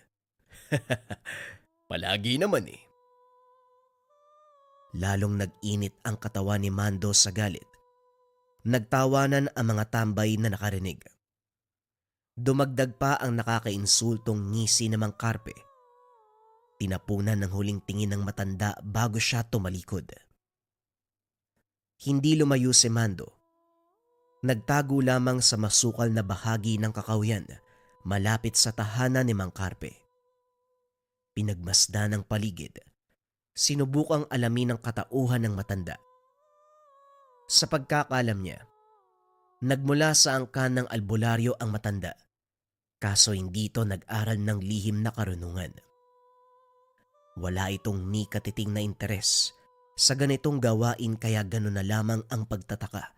Palagi naman eh. Lalong nag-init ang katawan ni Mando sa galit. Nagtawanan ang mga tambay na nakarinig. Dumagdag pa ang nakakainsultong ngisi ni Mang Carpe. Tinapunan ng huling tingin ng matanda bago siya tumalikod. Hindi lumayo si Mando. Nagtago lamang sa masukal na bahagi ng kakahuyan malapit sa tahanan ni Mang Carpe. Pinagmasdan ng paligid. Sinubukang alamin ang katauhan ng matanda. Sa pagkakalam niya, nagmula sa angkan ng albularyo ang matanda, kaso hindi ito nag-aral ng lihim na karunungan. Wala itong ni katiting na interes sa ganitong gawain kaya gano'n na lamang ang pagtataka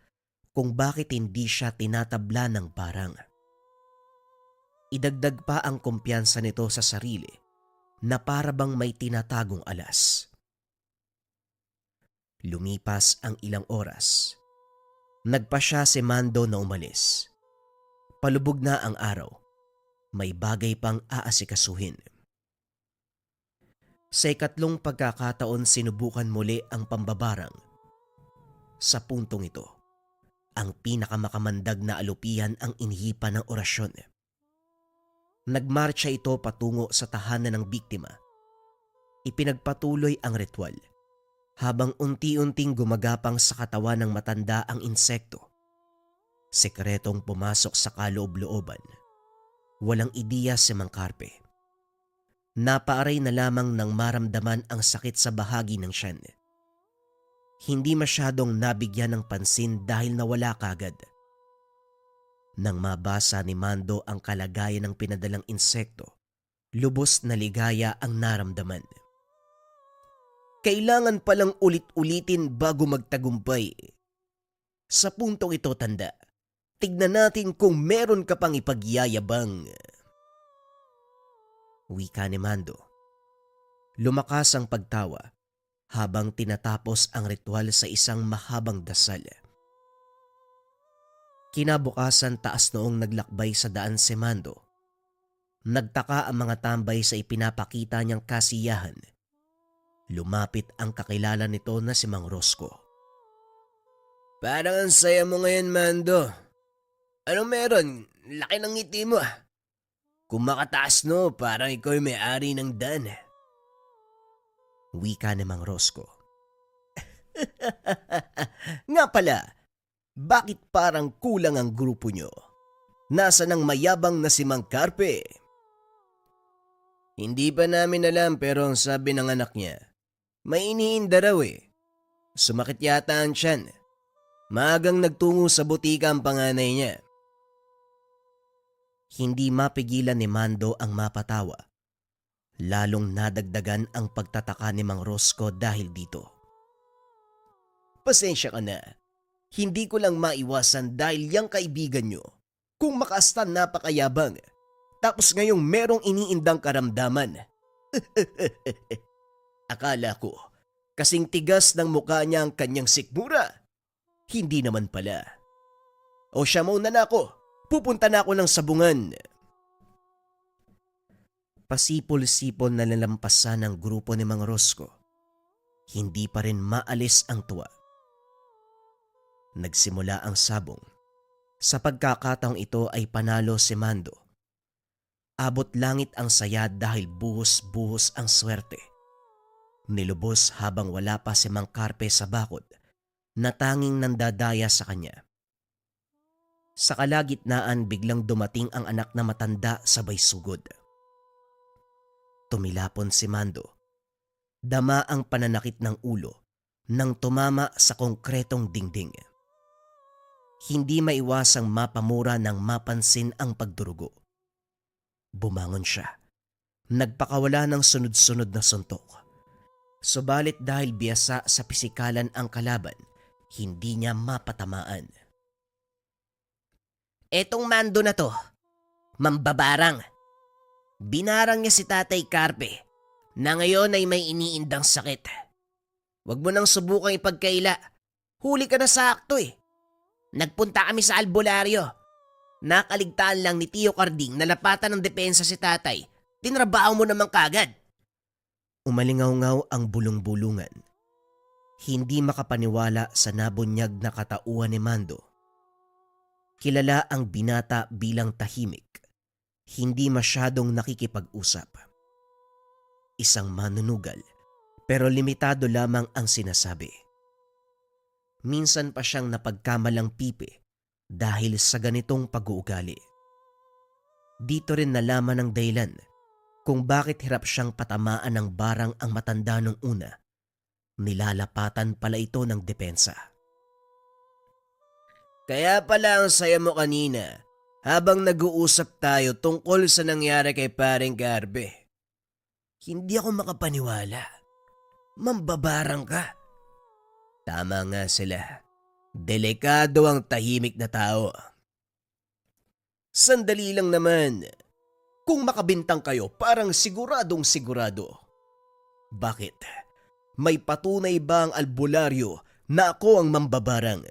kung bakit hindi siya tinatabla ng parang. Idagdag pa ang kumpiyansa nito sa sarili na para bang may tinatagong alas. Lumipas ang ilang oras. Nagpa siya si Mando na umalis. Palubog na ang araw. May bagay pang aasikasuhin. Sa ikatlong pagkakataon sinubukan muli ang pambabarang. Sa puntong ito, ang pinakamakamandag na alupihan ang inhipan ng orasyon. Nagmarcha ito patungo sa tahanan ng biktima. Ipinagpatuloy ang ritual habang unti-unting gumagapang sa katawan ng matanda ang insekto. Sekretong pumasok sa kaloob-looban. Walang ideya si Mang Carpe. Napaaray na lamang nang maramdaman ang sakit sa bahagi ng tiyan. Hindi masyadong nabigyan ng pansin dahil nawala kagad. Nang mabasa ni Mando ang kalagayan ng pinadalang insekto, lubos na ligaya ang naramdaman. Kailangan palang ulit-ulitin bago magtagumpay. Sa puntong ito, tanda, tignan natin kung meron ka pang ipagyayabang. Wika ni Mando. Lumakas ang pagtawa habang tinatapos ang ritual sa isang mahabang dasal. Kinabukasan taas noong naglakbay sa daan si Mando. Nagtaka ang mga tambay sa ipinapakita niyang kasiyahan. Lumapit ang kakilala nito na si Mang Rosco. Parang ang saya mo ngayon, Mando. Anong meron? Laki ng ngiti mo ah. Kung makataas no, parang ikaw yung may-ari ng daan. Wika ni Mang Rosco. Nga pala, bakit parang kulang ang grupo nyo? Nasa nang mayabang na si Mang Carpe? Hindi pa namin alam pero ang sabi ng anak niya, may iniinda raw eh. Sumakit yata ang tiyan. Maagang nagtungo sa butika ang panganay niya. Hindi mapigilan ni Mando ang mapatawa. Lalong nadagdagan ang pagtataka ni Mang Rosco dahil dito. Pasensya ka na. Hindi ko lang maiwasan dahil yung kaibigan nyo, kung makaastan napakayabang, tapos ngayong merong iniindang karamdaman. Akala ko, kasing tigas ng mukha niya ang kanyang sikmura. Hindi naman pala. O siya muna na ako. Pupunta na ako ng sabungan. Pasipol-sipol na lalampasan ng grupo ni Mang Rosco. Hindi pa rin maalis ang tuwa. Nagsimula ang sabong. Sa pagkakataong ito ay panalo si Mando. Abot langit ang saya dahil buhos-buhos ang swerte. Nilubos habang wala pa si Mang Carpe sa bakod na tanging nandadaya sa kanya. Sa kalagitnaan biglang dumating ang anak na matanda sabay sugod. Tumilapon si Mando. Dama ang pananakit ng ulo nang tumama sa konkretong dingding. Hindi maiwasang mapamura nang mapansin ang pagdurugo. Bumangon siya. Nagpakawala ng sunod-sunod na suntok. Subalit dahil biyasa sa pisikalan ang kalaban, hindi niya mapatamaan. Etong Mando na to, mambabarang. Binarang niya si Tatay Carpe na ngayon ay may iniindang sakit. Huwag mo nang subukang ipagkaila. Huli ka na sakto eh. Nagpunta kami sa albularyo. Nakaligtaan lang ni Tio Carding na lapatan ng depensa si Tatay. Tinrabaho mo naman kagad. Umalingaw-ngaw ang bulong-bulungan. Hindi makapaniwala sa nabunyag na katauhan ni Mando. Kilala ang binata bilang tahimik. Hindi masyadong nakikipag-usap. Isang manunugal, pero limitado lamang ang sinasabi. Minsan pa siyang napagkamalang pipi dahil sa ganitong pag-uugali. Dito rin nalaman ang dahilan kung bakit hirap siyang patamaan ng barang ang matanda nung una. Nilalapatan pala ito ng depensa. Kaya pala ang saya mo kanina habang nag-uusap tayo tungkol sa nangyari kay paring Carpe. Hindi ako makapaniwala. Mambabarang ka. Tama nga sila. Delikado ang tahimik na tao. Sandali lang naman. Kung makabintang kayo, parang siguradong sigurado. Bakit? May patunay ba ang albularyo na ako ang mambabarang?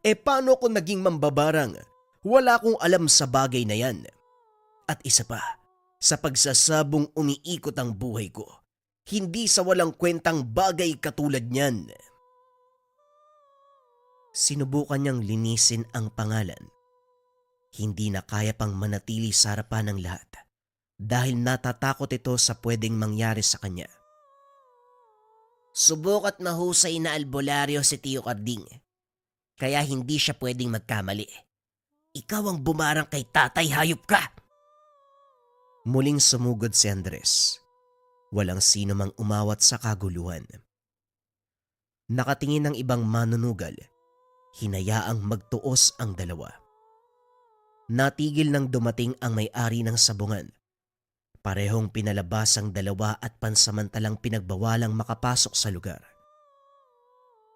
Paano ko naging mambabarang? Wala akong alam sa bagay na yan. At isa pa, sa pagsasabong umiikot ang buhay ko, hindi sa walang kwentang bagay katulad niyan. Sinubukan niyang linisin ang pangalan. Hindi na kaya pang manatili sa harapan ng lahat dahil natatakot ito sa pwedeng mangyari sa kanya. Subukat mahusay na albularyo si Tio Carding. Kaya hindi siya pwedeng magkamali. Ikaw ang bumarang kay Tatay, hayop ka! Muling sumugod si Andres. Walang sino mang umawat sa kaguluhan. Nakatingin ang ibang manunugal. Hinayaang magtuos ang dalawa. Natigil nang dumating ang may-ari ng sabungan. Parehong pinalabas ang dalawa at pansamantalang pinagbawalang makapasok sa lugar.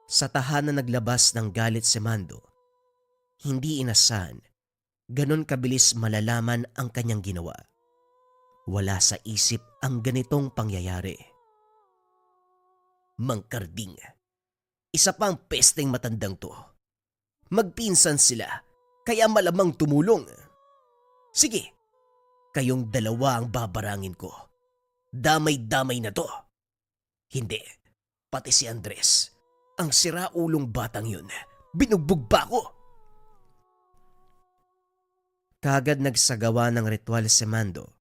Sa tahanan naglabas ng galit si Mando. Hindi inasahan, ganon kabilis malalaman ang kanyang ginawa. Wala sa isip ang ganitong pangyayari. Mang Carding, isa pang pesteng matandang to. Magpinsan sila, kaya malamang tumulong. Sige, kayong dalawa ang babarangin ko. Damay-damay na to. Hindi, pati si Andres. Ang siraulong batang yun, binugbog pa ako. Kagad nagsagawa ng ritual si Mando.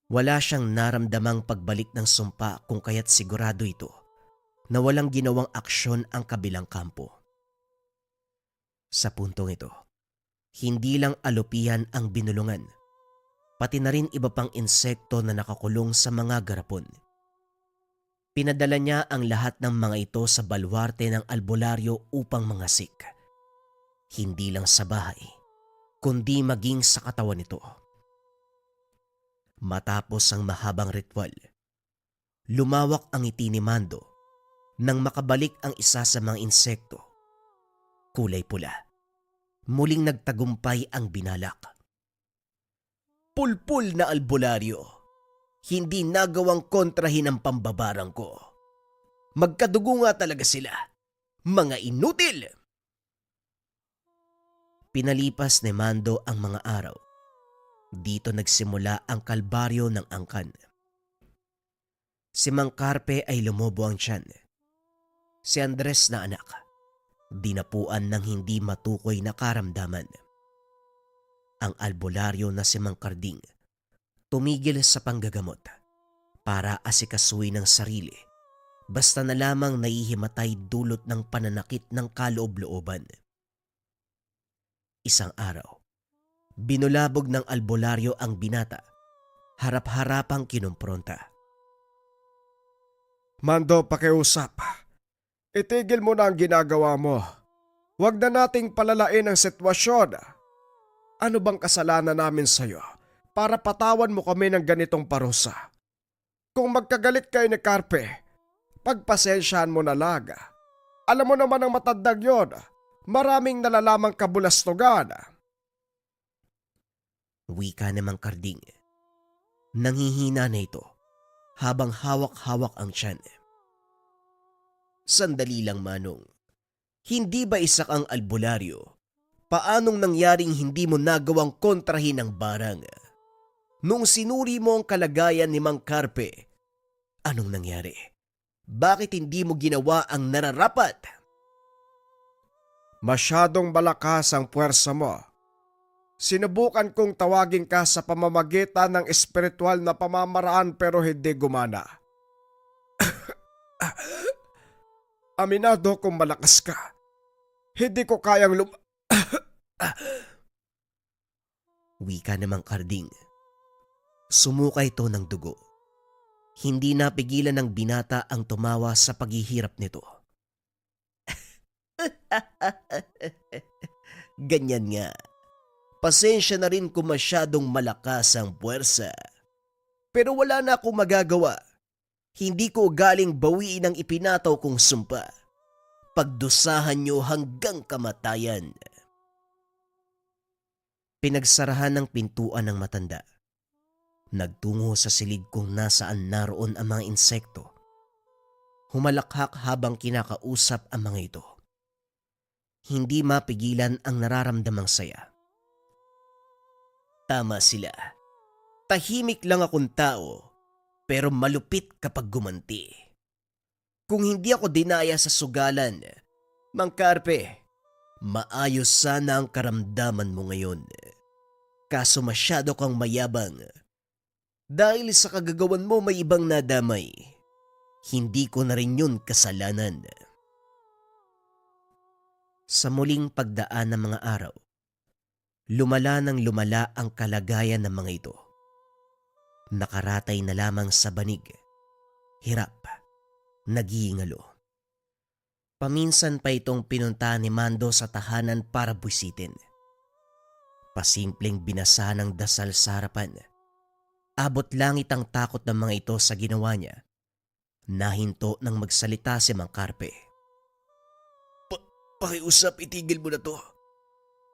Wala siyang naramdamang pagbalik ng sumpa kung kaya't sigurado ito na walang ginawang aksyon ang kabilang kampo. Sa puntong ito, hindi lang alupihan ang binulungan, pati na rin iba pang insekto na nakakulong sa mga garapon. Pinadala niya ang lahat ng mga ito sa balwarte ng albularyo upang mangasik. Hindi lang sa bahay, kundi maging sa katawan nito. Matapos ang mahabang ritual, lumawak ang ngiti ni Mando nang makabalik ang isa sa mga insekto. Kulay pula. Muling nagtagumpay ang binalak. Pulpul na albularyo. Hindi nagawang kontrahin ang pambabarang ko. Magkadugo nga talaga sila. Mga inutil! Pinalipas ni Mando ang mga araw. Dito nagsimula ang kalbaryo ng angkan. Si Mang Carpe ay lumobo ang tiyan. Si Andres na anak, dinapuan ng hindi matukoy na karamdaman. Ang albularyo na si Mang Carding tumigil sa panggagamot para asikasuhin ng sarili basta na lamang naihimatay dulot ng pananakit ng kaloob-looban. Isang araw, binulabog ng albularyo ang binata, harap-harapang kinumpronta. Mando, pakiusap. Itigil mo na ang ginagawa mo. Huwag na nating palalain ang sitwasyon. Ano bang kasalanan namin sa'yo para patawan mo kami ng ganitong parusa? Kung magkagalit kayo ni Carpe, pagpasensyahan mo na lang. Alam mo naman ang matandang yon, maraming nalalamang kabulastugan. Wika ni Mang Carding. Nanghihina na ito habang hawak-hawak ang tiyan. Sandali lang, Manong. Hindi ba isak ang albularyo? Paanong nangyaring hindi mo nagawang kontrahin ang barang? Nung sinuri mo ang kalagayan ni Mang Carpe, anong nangyari? Bakit hindi mo ginawa ang nararapat? Masyadong malakas ang puwersa mo. Sinubukan kong tawagin ka sa pamamagitan ng espiritual na pamamaraan pero hindi gumana. Aminado kung malakas ka. Hindi ko kayang Wika ni Mang Carding. Sumuka ito ng dugo. Hindi napigilan ng binata ang tumawa sa paghihirap nito. Ganyan nga. Pasensya na rin kung masyadong malakas ang puwersa. Pero wala na akong magagawa. Hindi ko galing bawiin ang ipinataw kong sumpa. Pagdusahan niyo hanggang kamatayan. Pinagsarahan ng pintuan ng matanda. Nagtungo sa silid kung nasaan naroon ang mga insekto. Humalakhak habang kinakausap ang mga ito. Hindi mapigilan ang nararamdamang saya. Tama sila. Tahimik lang akong tao, pero malupit kapag gumanti. Kung hindi ako dinaya sa sugalan, Mang Carpe, maayos sana ang karamdaman mo ngayon. Kaso masyado kang mayabang. Dahil sa kagagawan mo may ibang nadamay. Hindi ko na rin yun kasalanan. Sa muling pagdaan ng mga araw, lumala ng lumala ang kalagayan ng mga ito. Nakaratay na lamang sa banig, hirap, nagihingalo. Paminsan pa itong pinunta ni Mando sa tahanan para busitin. Pasimpleng binasa ng dasal sa harapan. Abot langit ang takot ng mga ito sa ginawa niya. Nahinto nang magsalita si Mang Carpe. Pakiusap, itigil mo na to.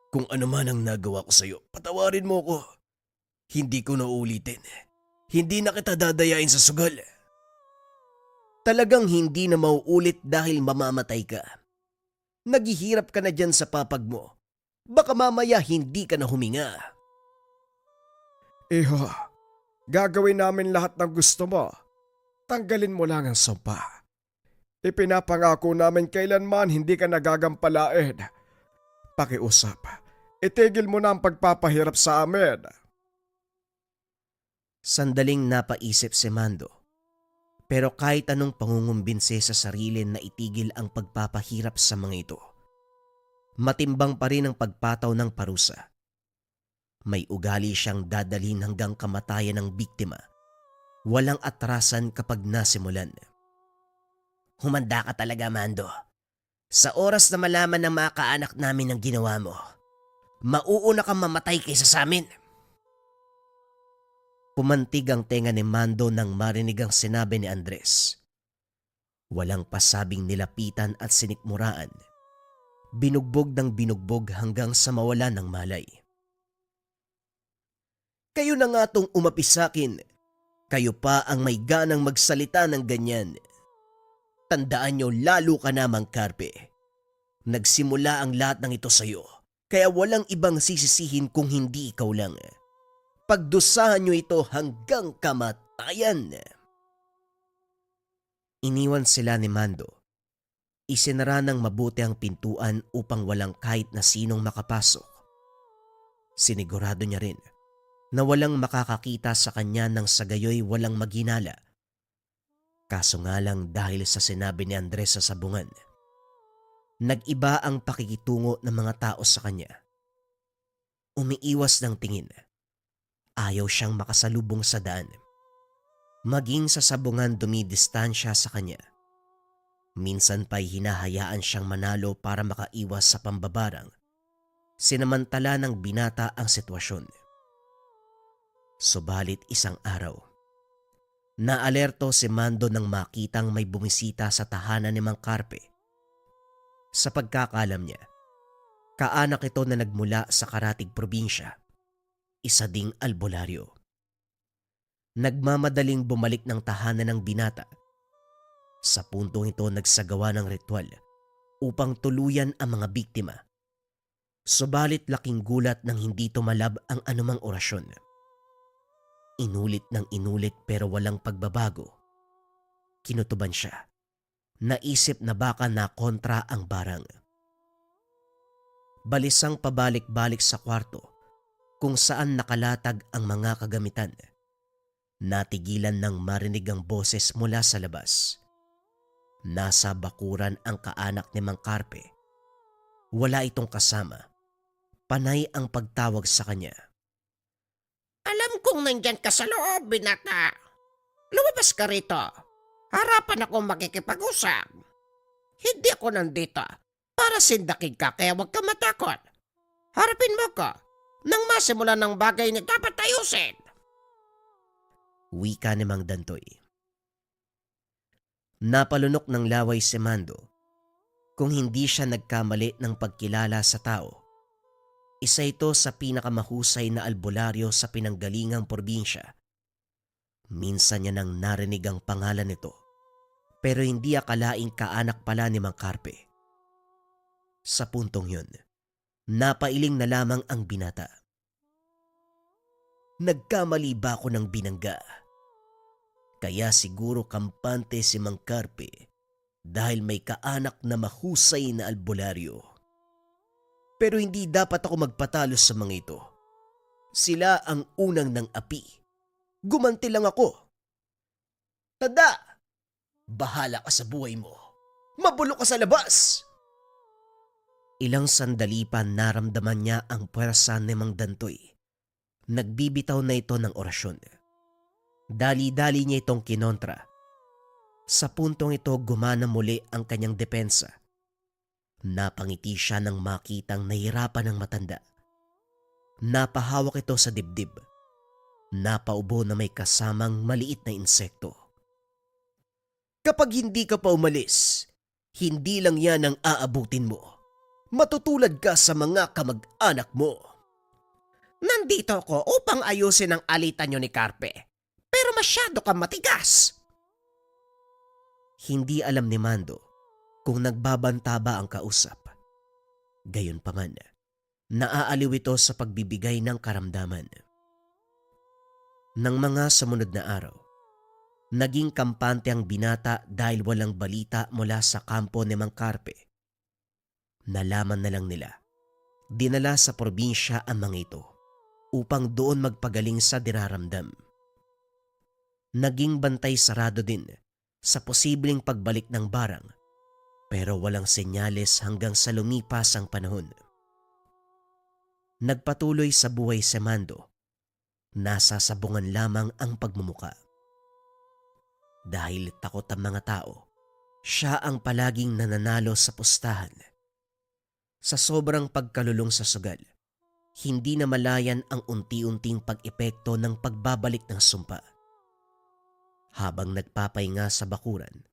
Kung ano man ang nagawa ko sa'yo, patawarin mo ko. Hindi ko na uulitin. Hindi na kita dadayain sa sugal. Talagang hindi na mauulit dahil mamamatay ka. Naghihirap ka na dyan sa papag mo. Baka mamaya hindi ka na huminga. Iho, gagawin namin lahat ng gusto mo. Tanggalin mo lang ang sumpa. Ipinapangako namin kailanman hindi ka nagagampalain. Pakiusap, itigil mo na ang pagpapahirap sa amin. Sandaling napaisip si Mando. Pero kahit anong pangungumbinse sa sarili na itigil ang pagpapahirap sa mga ito, matimbang pa rin ang pagpataw ng parusa. May ugali siyang dadalhin hanggang kamatayan ng biktima. Walang atrasan kapag nasimulan. Humanda ka talaga, Mando. Sa oras na malaman ng mga kaanak namin ang ginawa mo, mauuna kang mamatay kaysa sa amin. Pumantig ang tenga ni Mando nang marinig ang sinabi ni Andres. Walang pasabing nilapitan at sinikmuraan. Binugbog ng binugbog hanggang sa mawala ng malay. Kayo na nga tong umapi sakin. Kayo pa ang may ganang magsalita ng ganyan. Tandaan nyo, lalo ka na, Mang Carpe. Nagsimula ang lahat ng ito sa'yo, kaya walang ibang sisisihin kung hindi ikaw lang. Pagdusahan nyo ito hanggang kamatayan. Iniwan sila ni Mando. Isinara ng mabuti ang pintuan upang walang kahit na sinong makapasok. Sinigurado niya rin na walang makakakita sa kanya nang sa gayoy walang maghinala. Kaso nga lang dahil sa sinabi ni Andres sa sabungan, nag-iba ang pakikitungo ng mga tao sa kanya. Umiiwas ng tingin. Ayaw siyang makasalubong sa daan. Maging sa sabungan dumidistansya sa kanya. Minsan pa'y hinahayaan siyang manalo para makaiwas sa pambabarang. Sinamantala ng binata ang sitwasyon. Subalit isang araw, naalerto si Mando nang makitang may bumisita sa tahanan ni Mang Carpe. Sa pagkakalam niya, kaanak ito na nagmula sa karatig probinsya, isa ding albularyo. Nagmamadaling bumalik ng tahanan ng binata. Sa puntong ito nagsagawa ng ritual upang tuluyan ang mga biktima. Subalit laking gulat nang hindi tumalab ang anumang orasyon. Inulit ng inulit pero walang pagbabago. Kinutuban siya. Naisip na baka nakontra ang barang. Balisang pabalik-balik sa kwarto kung saan nakalatag ang mga kagamitan. Natigilan ng marinig ang boses mula sa labas. Nasa bakuran ang kaanak ni Mang Carpe. Wala itong kasama. Panay ang pagtawag sa kanya. Alam kong nandyan ka sa loob, binata. Lumabas ka rito. Harapan ako makikipag-usap. Hindi ako nandito para sindakin ka kaya huwag ka matakot. Harapin mo ko nang masimulan ng bagay na dapat ayusin. Wika ni Mang Dantoy. Napalunok ng laway si Mando. Kung hindi siya nagkamali ng pagkilala sa tao, isa ito sa pinakamahusay na albularyo sa pinanggalingang probinsya. Minsan niya nang narinig ang pangalan nito, pero hindi akalaing kaanak pala ni Mang Carpe. Sa puntong yun, napailing na lamang ang binata. Nagkamali ba ako ng binangga? Kaya siguro kampante si Mang Carpe dahil may kaanak na mahusay na albularyo. Pero hindi dapat ako magpatalo sa mga ito. Sila ang unang ng api. Gumanti lang ako. Tanda! Bahala ka sa buhay mo. Mabulok ka sa labas! Ilang sandali pa naramdaman niya ang puwersa ni Mang Dantoy. Nagbibitaw na ito ng orasyon. Dali-dali niya itong kinontra. Sa puntong ito gumana muli ang kanyang depensa. Napangiti siya nang makitang nahirapan ng matanda. Napahawak ito sa dibdib. Napaubo na may kasamang maliit na insekto. Kapag hindi ka pa umalis, hindi lang yan ang aabutin mo. Matutulad ka sa mga kamag-anak mo. Nandito ako upang ayusin ang alitan nyo ni Carpe. Pero masyado kang matigas. Hindi alam ni Mando kung nagbabanta ba ang kausap. Gayunpaman, naaaliw ito sa pagbibigay ng karamdaman. Nang mga sumunod na araw, naging kampante ang binata dahil walang balita mula sa kampo ni Mang Carpe. Nalaman na lang nila, dinala sa probinsya ang mga ito upang doon magpagaling sa dinaramdam. Naging bantay sarado din sa posibleng pagbalik ng barang pero walang senyales hanggang sa lumipas ang panahon. Nagpatuloy sa buhay si Mando. Nasa sabungan lamang ang pagmumuka. Dahil takot ang mga tao, siya ang palaging nananalo sa pustahan. Sa sobrang pagkalulong sa sugal, hindi na malayan ang unti-unting pag-epekto ng pagbabalik ng sumpa. Habang nagpapahinga sa bakuran,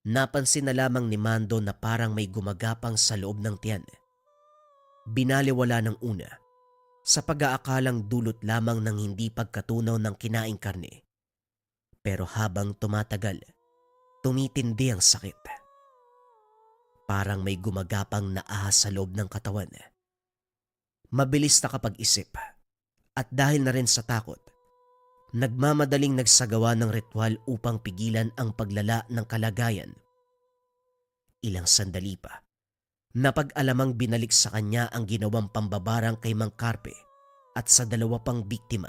napansin na lamang ni Mando na parang may gumagapang sa loob ng tiyan. Binaliwala ng una sa pag-aakalang dulot lamang ng hindi pagkatunaw ng kinaing karne. Pero habang tumatagal, tumitindi ang sakit. Parang may gumagapang na ahas sa loob ng katawan. Mabilis na kapag-isip at dahil na rin sa takot, nagmamadaling nagsagawa ng ritual upang pigilan ang paglala ng kalagayan. Ilang sandali pa, napag-alamang binalik sa kanya ang ginawang pambabarang kay Mang Carpe at sa dalawa pang biktima.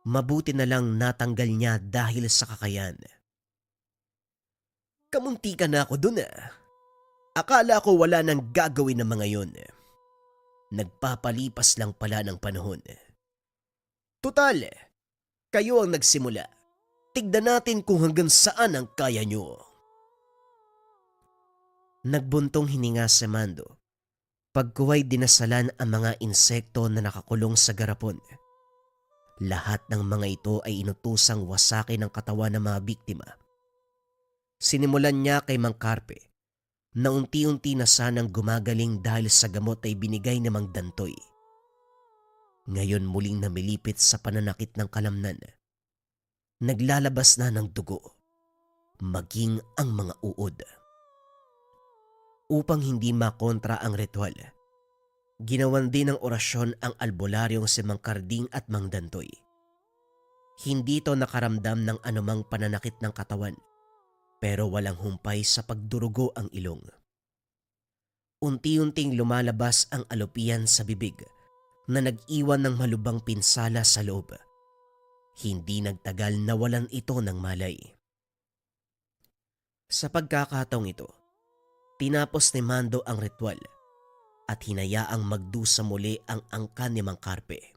Mabuti na lang natanggal niya dahil sa kakayan. Kamunti ka na ako dun ah. Akala ko wala nang gagawin ng mga yon. Nagpapalipas lang pala ng panahon. Tutal, kayo ang nagsimula. Tignan natin kung hanggang saan ang kaya nyo. Nagbuntong hininga si Mando. Pagkuway dinasalan ang mga insekto na nakakulong sa garapon. Lahat ng mga ito ay inutusang wasakin ang katawan ng mga biktima. Sinimulan niya kay Mang Carpe na unti-unti na sanang gumagaling dahil sa gamot ay binigay ni Mang Dantoy. Ngayon muling namilipit sa pananakit ng kalamnan. Naglalabas na ng dugo, maging ang mga uod. Upang hindi makontra ang ritual, ginawan din ng orasyon ang albularyong si Mang Karding at Mang Dantoy. Hindi to nakaramdam ng anumang pananakit ng katawan, pero walang humpay sa pagdurugo ang ilong. Unti-unting lumalabas ang alopian sa bibig na nag-iwan ng malubang pinsala sa loob. Hindi nagtagal nawalan ito ng malay. Sa pagkakataong ito, tinapos ni Mando ang ritual at hinayaang magdusa muli ang angkan ni Mang Carpe.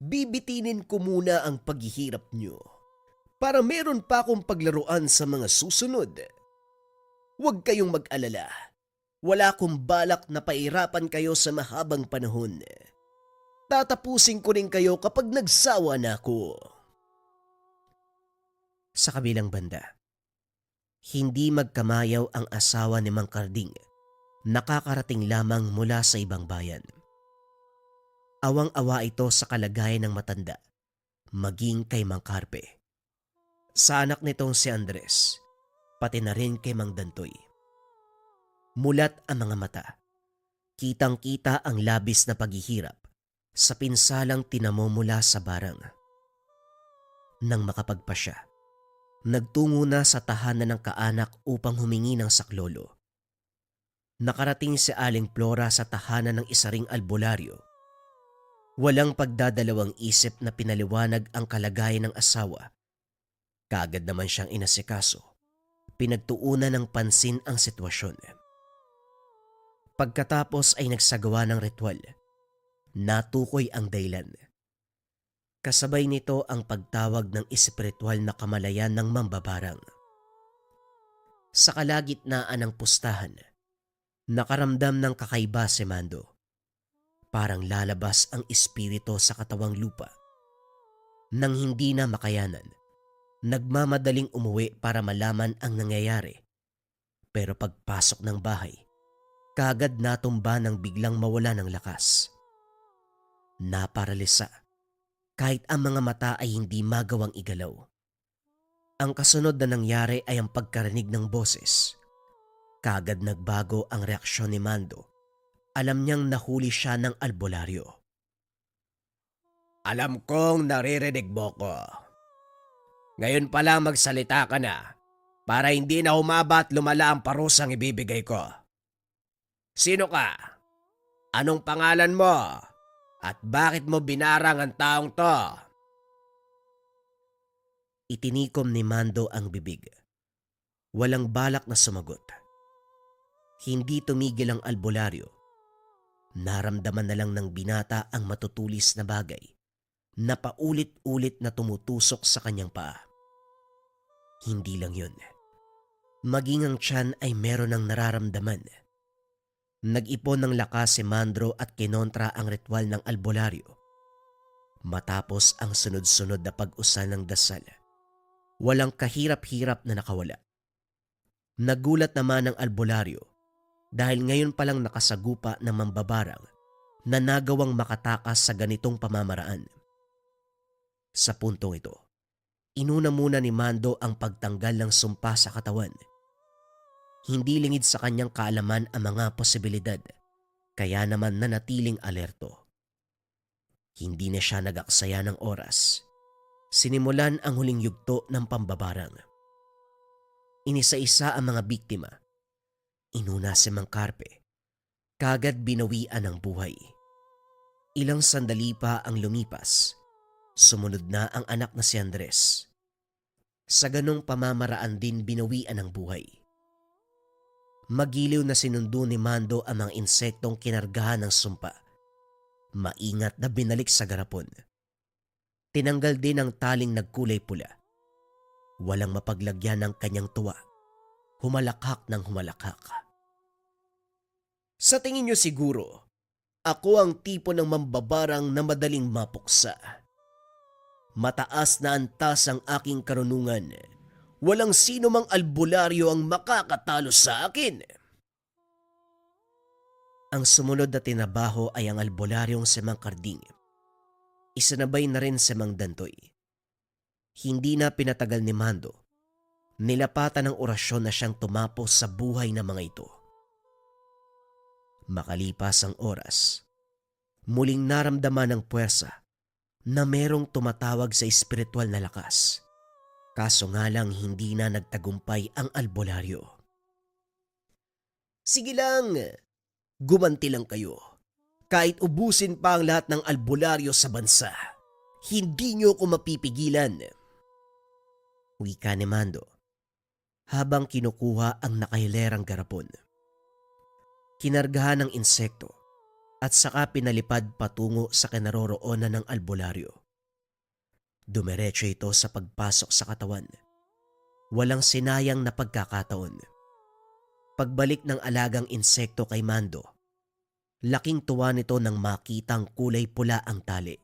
Bibitinin ko muna ang paghihirap nyo para meron pa akong paglaruan sa mga susunod. Huwag kayong mag-alala. Wala akong balak na pairapan kayo sa mahabang panahon. Tatapusin ko rin kayo kapag nagsawa na ako. Sa kabilang banda, hindi magkamayaw ang asawa ni Mang Karding. Nakakarating lamang mula sa ibang bayan. Awang-awa ito sa kalagayan ng matanda, maging kay Mang Carpe. Sa anak nitong si Andres, pati na rin kay Mang Dantoy. Mulat ang mga mata. Kitang-kita ang labis na paghihirap sa pinsalang tinamo mula sa barang. Nang makapagpasya, nagtungo na sa tahanan ng kaanak upang humingi ng saklolo. Nakarating si Aling Flora sa tahanan ng isa ring albularyo. Walang pagdadalawang isip na pinaliwanag ang kalagayan ng asawa. Kaagad naman siyang inasikaso. Pinagtuunan ng pansin ang sitwasyon. Pagkatapos ay nagsagawa ng ritual. Natukoy ang dahilan. Kasabay nito ang pagtawag ng espiritual na kamalayan ng mambabarang. Sa kalagitnaan ng pustahan, nakaramdam ng kakaiba si Mando. Parang lalabas ang espiritu sa katawang lupa. Nang hindi na makayanan, nagmamadaling umuwi para malaman ang nangyayari. Pero pagpasok ng bahay, kaagad natumba nang biglang mawala ng lakas. Naparalisa, kahit ang mga mata ay hindi magawang igalaw. Ang kasunod na nangyari ay ang pagkarinig ng boses. Kaagad nagbago ang reaksyon ni Mando. Alam niyang nahuli siya ng albularyo. Alam kong naririnig mo ko. Ngayon pa lang magsalita ka na para hindi na humaba at lumala ang parusang ibibigay ko. Sino ka? Anong pangalan mo? At bakit mo binarang ang taong to? Itinikom ni Mando ang bibig. Walang balak na sumagot. Hindi tumigil ang albularyo. Naramdaman na lang ng binata ang matutulis na bagay na paulit-ulit na tumutusok sa kanyang paa. Hindi lang yun. Maging ang tiyan ay meron ng nararamdaman. Nag-ipon ng lakas si Mandro at kinontra ang ritual ng albularyo. Matapos ang sunod-sunod na pag-usal ng dasal, walang kahirap-hirap na nakawala. Nagulat naman ang albularyo dahil ngayon palang nakasagupa ng mambabarang na nagawang makatakas sa ganitong pamamaraan. Sa puntong ito, inuna muna ni Mando ang pagtanggal ng sumpa sa katawan. Hindi lingid sa kanyang kaalaman ang mga posibilidad, kaya naman nanatiling alerto. Hindi na siya nag-aksaya ng oras. Sinimulan ang huling yugto ng pambabarang. Inisa-isa ang mga biktima. Inuna si Mang Carpe. Kagad binawian ng buhay. Ilang sandali pa ang lumipas. Sumunod na ang anak na si Andres. Sa ganong pamamaraan din binawian ng buhay. Magiliw na sinundo ni Mando ang mga insektong kinargahan ng sumpa. Maingat na binalik sa garapon. Tinanggal din ang taling nagkulay pula. Walang mapaglagyan ng kanyang tuwa. Humalakhak ng humalakhak. Sa tingin niyo siguro, ako ang tipo ng mambabarang na madaling mapuksa. Mataas na antas ang aking karunungan. Walang sino mang albularyo ang makakatalo sa akin. Ang sumunod na tinabaho ay ang albularyong si Mang Karding. Isanabay na rin si Mang Dantoy. Hindi na pinatagal ni Mando. Nilapatan ng orasyon na siyang tumapos sa buhay ng mga ito. Makalipas ang oras, muling naramdaman ng puwersa na merong tumatawag sa espiritual na lakas. Kaso nga lang hindi na nagtagumpay ang albularyo. Sige lang, gumanti lang kayo. Kahit ubusin pa ang lahat ng albularyo sa bansa, hindi niyo ko mapipigilan. Wika ni Mando habang kinukuha ang nakahilerang garapon. Kinargahan ng insekto at saka pinalipad patungo sa kinaroroonan ng albularyo. Dumiretso ito sa pagpasok sa katawan. Walang sinayang na pagkakataon. Pagbalik ng alagang insekto kay Mando, laking tuwa nito nang makitang kulay pula ang tali.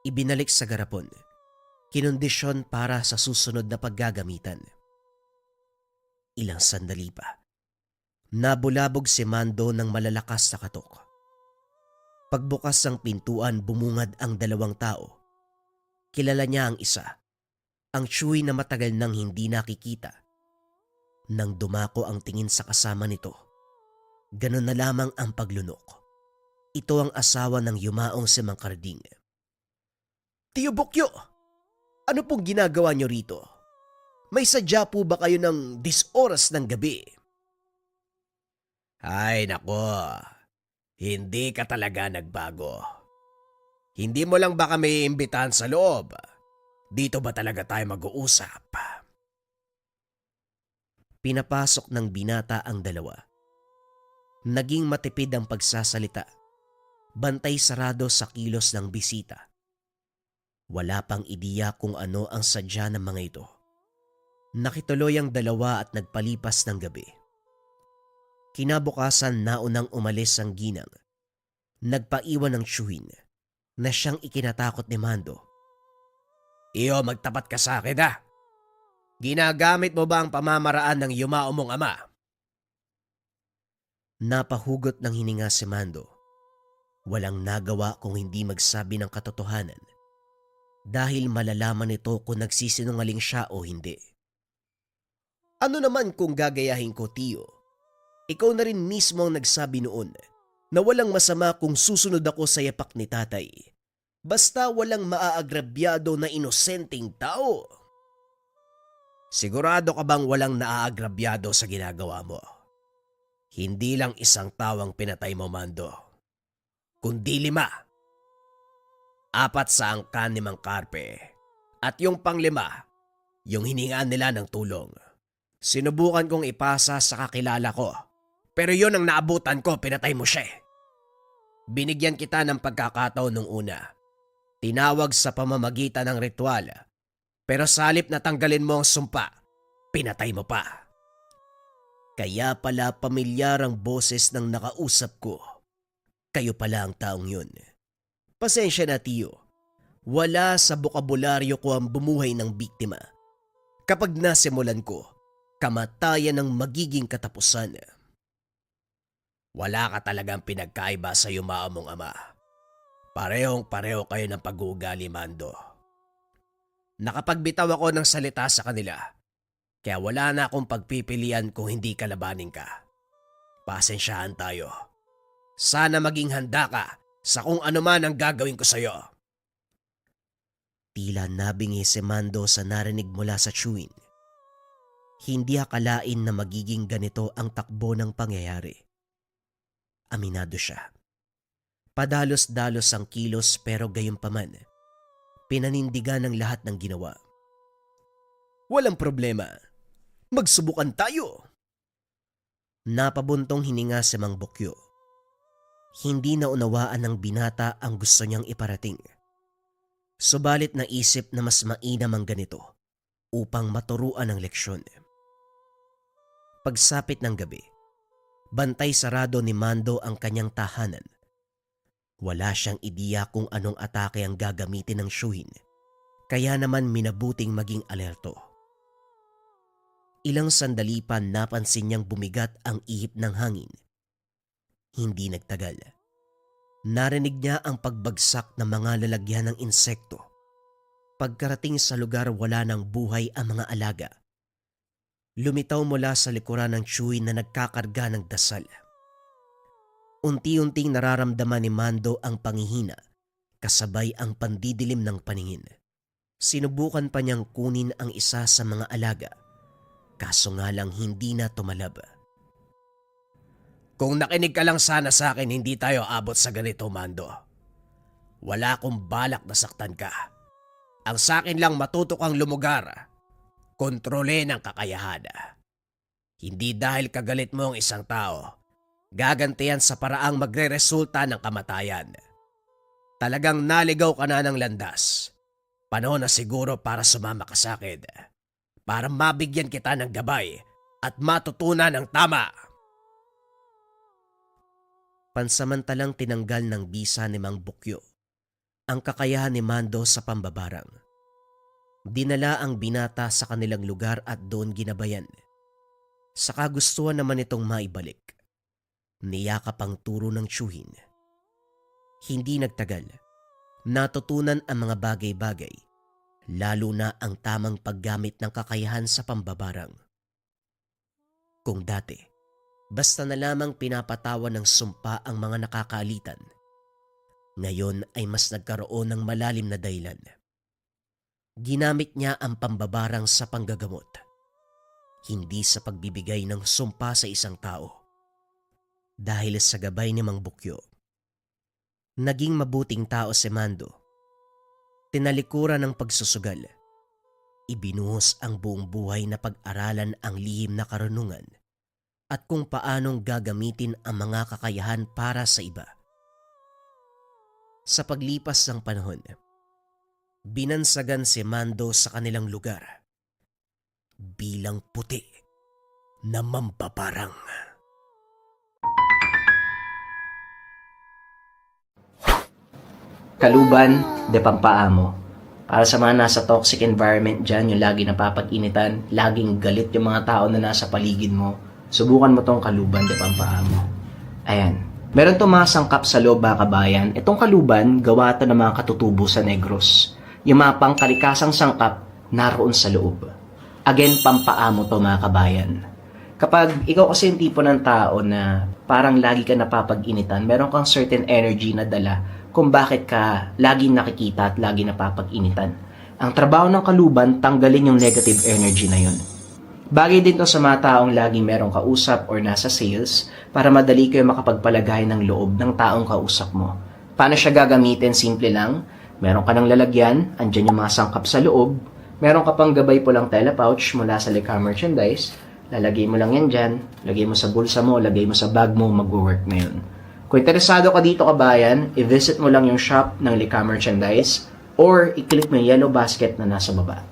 Ibinalik sa garapon, kinondisyon para sa susunod na paggagamitan. Ilang sandali pa, nabulabog si Mando ng malalakas na katok. Pagbukas ng pintuan, bumungad ang dalawang tao. Kilala niya ang isa, ang Chuy na matagal nang hindi nakikita. Nang dumako ang tingin sa kasama nito, ganun na lamang ang paglunok. Ito ang asawa ng yumaong si Mang Karding. Tiyo Bokyo, ano pong ginagawa niyo rito? May sadya po ba kayo ng 10 oras ng gabi? Ay nako, hindi ka talaga nagbago. Hindi mo lang ba kami iimbitahan sa loob? Dito ba talaga tayo mag-uusap? Pinapasok ng binata ang dalawa. Naging matipid ang pagsasalita. Bantay sarado sa kilos ng bisita. Wala pang ideya kung ano ang sadya ng mga ito. Nakituloy ang dalawa at nagpalipas ng gabi. Kinabukasan naunang umalis ang ginang. Nagpaiwan ng tsuhin na siyang ikinatakot ni Mando. Iyo, magtapat ka sa akin ha. Ginagamit mo ba ang pamamaraan ng yumao mong ama? Napahugot ng hininga si Mando. Walang nagawa kung hindi magsabi ng katotohanan dahil malalaman nito kung nagsisinungaling siya o hindi. Ano naman kung gagayahin ko, Tiyo? Ikaw na rin mismo ang nagsabi noon na walang masama kung susunod ako sa yapak ni tatay. Basta walang maaagrabyado na inosenteng tao. Sigurado ka bang walang naaagrabyado sa ginagawa mo? Hindi lang isang tawang pinatay mo, Mando, kundi 5. 4 sa angkan ni Mang Carpe at yung pang-5, yung hiningaan nila ng tulong. Sinubukan kong ipasa sa kakilala ko, pero yun ang naabutan ko, pinatay mo siya. Binigyan kita ng pagkakataon nung una. Tinawag sa pamamagitan ng ritual. Pero sa halip na tanggalin mo ang sumpa, pinatay mo pa. Kaya pala pamilyar ang boses ng nakausap ko. Kayo pala ang taong yun. Pasensya na, Tiyo. Wala sa bokabularyo ko ang bumuhay ng biktima. Kapag nasimulan ko, kamatayan ang magiging katapusan. Wala ka talagang pinagkaiba sa yumaong mong ama. Parehong-pareho kayo ng pag-uugali, Mando. Nakapagbitaw ako ng salita sa kanila, kaya wala na akong pagpipilian kung hindi kalabanin ka. Pasensyahan tayo. Sana maging handa ka sa kung ano man ang gagawin ko sa'yo. Tila nabingi si Mando sa narinig mula sa chewin. Hindi akalain na magiging ganito ang takbo ng pangyayari. Aminado siya. Padalos-dalos ang kilos pero gayunpaman, pinanindigan ng lahat ng ginawa. Walang problema. Magsubukan tayo. Napabuntong hininga si Mang Bokyo. Hindi na unawaan ng binata ang gusto niyang iparating. Subalit naisip na mas mainam ang ganito upang maturuan ang leksyon. Pagsapit ng gabi, bantay sarado ni Mando ang kanyang tahanan. Wala siyang ideya kung anong atake ang gagamitin ng Shuhin, kaya naman minabuting maging alerto. Ilang sandali pa napansin niyang bumigat ang ihip ng hangin. Hindi nagtagal. Narinig niya ang pagbagsak ng mga lalagyan ng insekto. Pagkarating sa lugar wala ng buhay ang mga alaga. Lumitaw mula sa likuran ng Shuhin na nagkakarga ng dasal. Unti-unting nararamdaman ni Mando ang panghihina, kasabay ang pandidilim ng paningin. Sinubukan pa niyang kunin ang isa sa mga alaga, kaso nga lang hindi na tumalab. Kung nakinig ka lang sana sa akin, hindi tayo abot sa ganito, Mando. Wala akong balak na saktan ka. Ang sa akin lang matuto kang lumugar. Kontrolin ang kakayahan. Hindi dahil kagalit mo ang isang tao, gagantihan sa paraang magre-resulta ng kamatayan. Talagang naligaw ka na ng landas. Panahon na siguro para sumama ka sa akin. Para mabigyan kita ng gabay at matutunan ng tama. Pansamantalang tinanggal ng bisa ni Mang Bokyo ang kakayahan ni Mando sa pambabarang. Dinala ang binata sa kanilang lugar at doon ginabayan. Sa kagustuhan naman itong maibalik, niyakap ang turo ng Shuhin. Hindi nagtagal, natutunan ang mga bagay-bagay, lalo na ang tamang paggamit ng kakayahan sa pambabarang. Kung dati, basta na lamang pinapatawan ng sumpa ang mga nakakaalitan, ngayon ay mas nagkaroon ng malalim na dahilan. Ginamit niya ang pambabarang sa panggagamot, hindi sa pagbibigay ng sumpa sa isang tao. Dahil sa gabay ni Mang Bokyo, naging mabuting tao si Mando. Tinalikuran ng pagsusugal. Ibinuhos ang buong buhay na pag-aralan ang lihim na karunungan at kung paanong gagamitin ang mga kakayahan para sa iba. Sa paglipas ng panahon, binansagan si Mando sa kanilang lugar bilang puti na mambabarang. Kaluban de Pampaamo. Para sa mga nasa toxic environment dyan, yung lagi napapag-initan, laging galit yung mga tao na nasa paligid mo, subukan mo tong Kaluban de Pampaamo. Ayan. Meron itong mga sangkap sa loob, mga kabayan. Itong kaluban, gawa ito ng mga katutubo sa Negros. Yung mga pangkalikasang sangkap, naroon sa loob. Again, pampaamo to, mga kabayan. Kapag ikaw kasi yung tipo ng tao na parang lagi ka napapag-initan, meron kang certain energy na dala kung bakit ka laging nakikita at lagi napapag-initan. Ang trabaho ng kaluban, tanggalin yung negative energy na yun. Bagay din to sa mga taong laging merong kausap or nasa sales para madali kayo makapagpalagay ng loob ng taong kausap mo. Paano siya gagamitin? Simple lang. Meron ka ng lalagyan, andyan yung mga sangkap sa loob. Meron ka pang gabay pulang telepouch mula sa Lika Merchandise. Lalagay mo lang yan dyan, lagay mo sa bulsa mo, lagay mo sa bag mo, mag-work na yun. Kung interesado ka dito kabayan, i-visit mo lang yung shop ng Lika Merchandise or i-click mo yung yellow basket na nasa baba.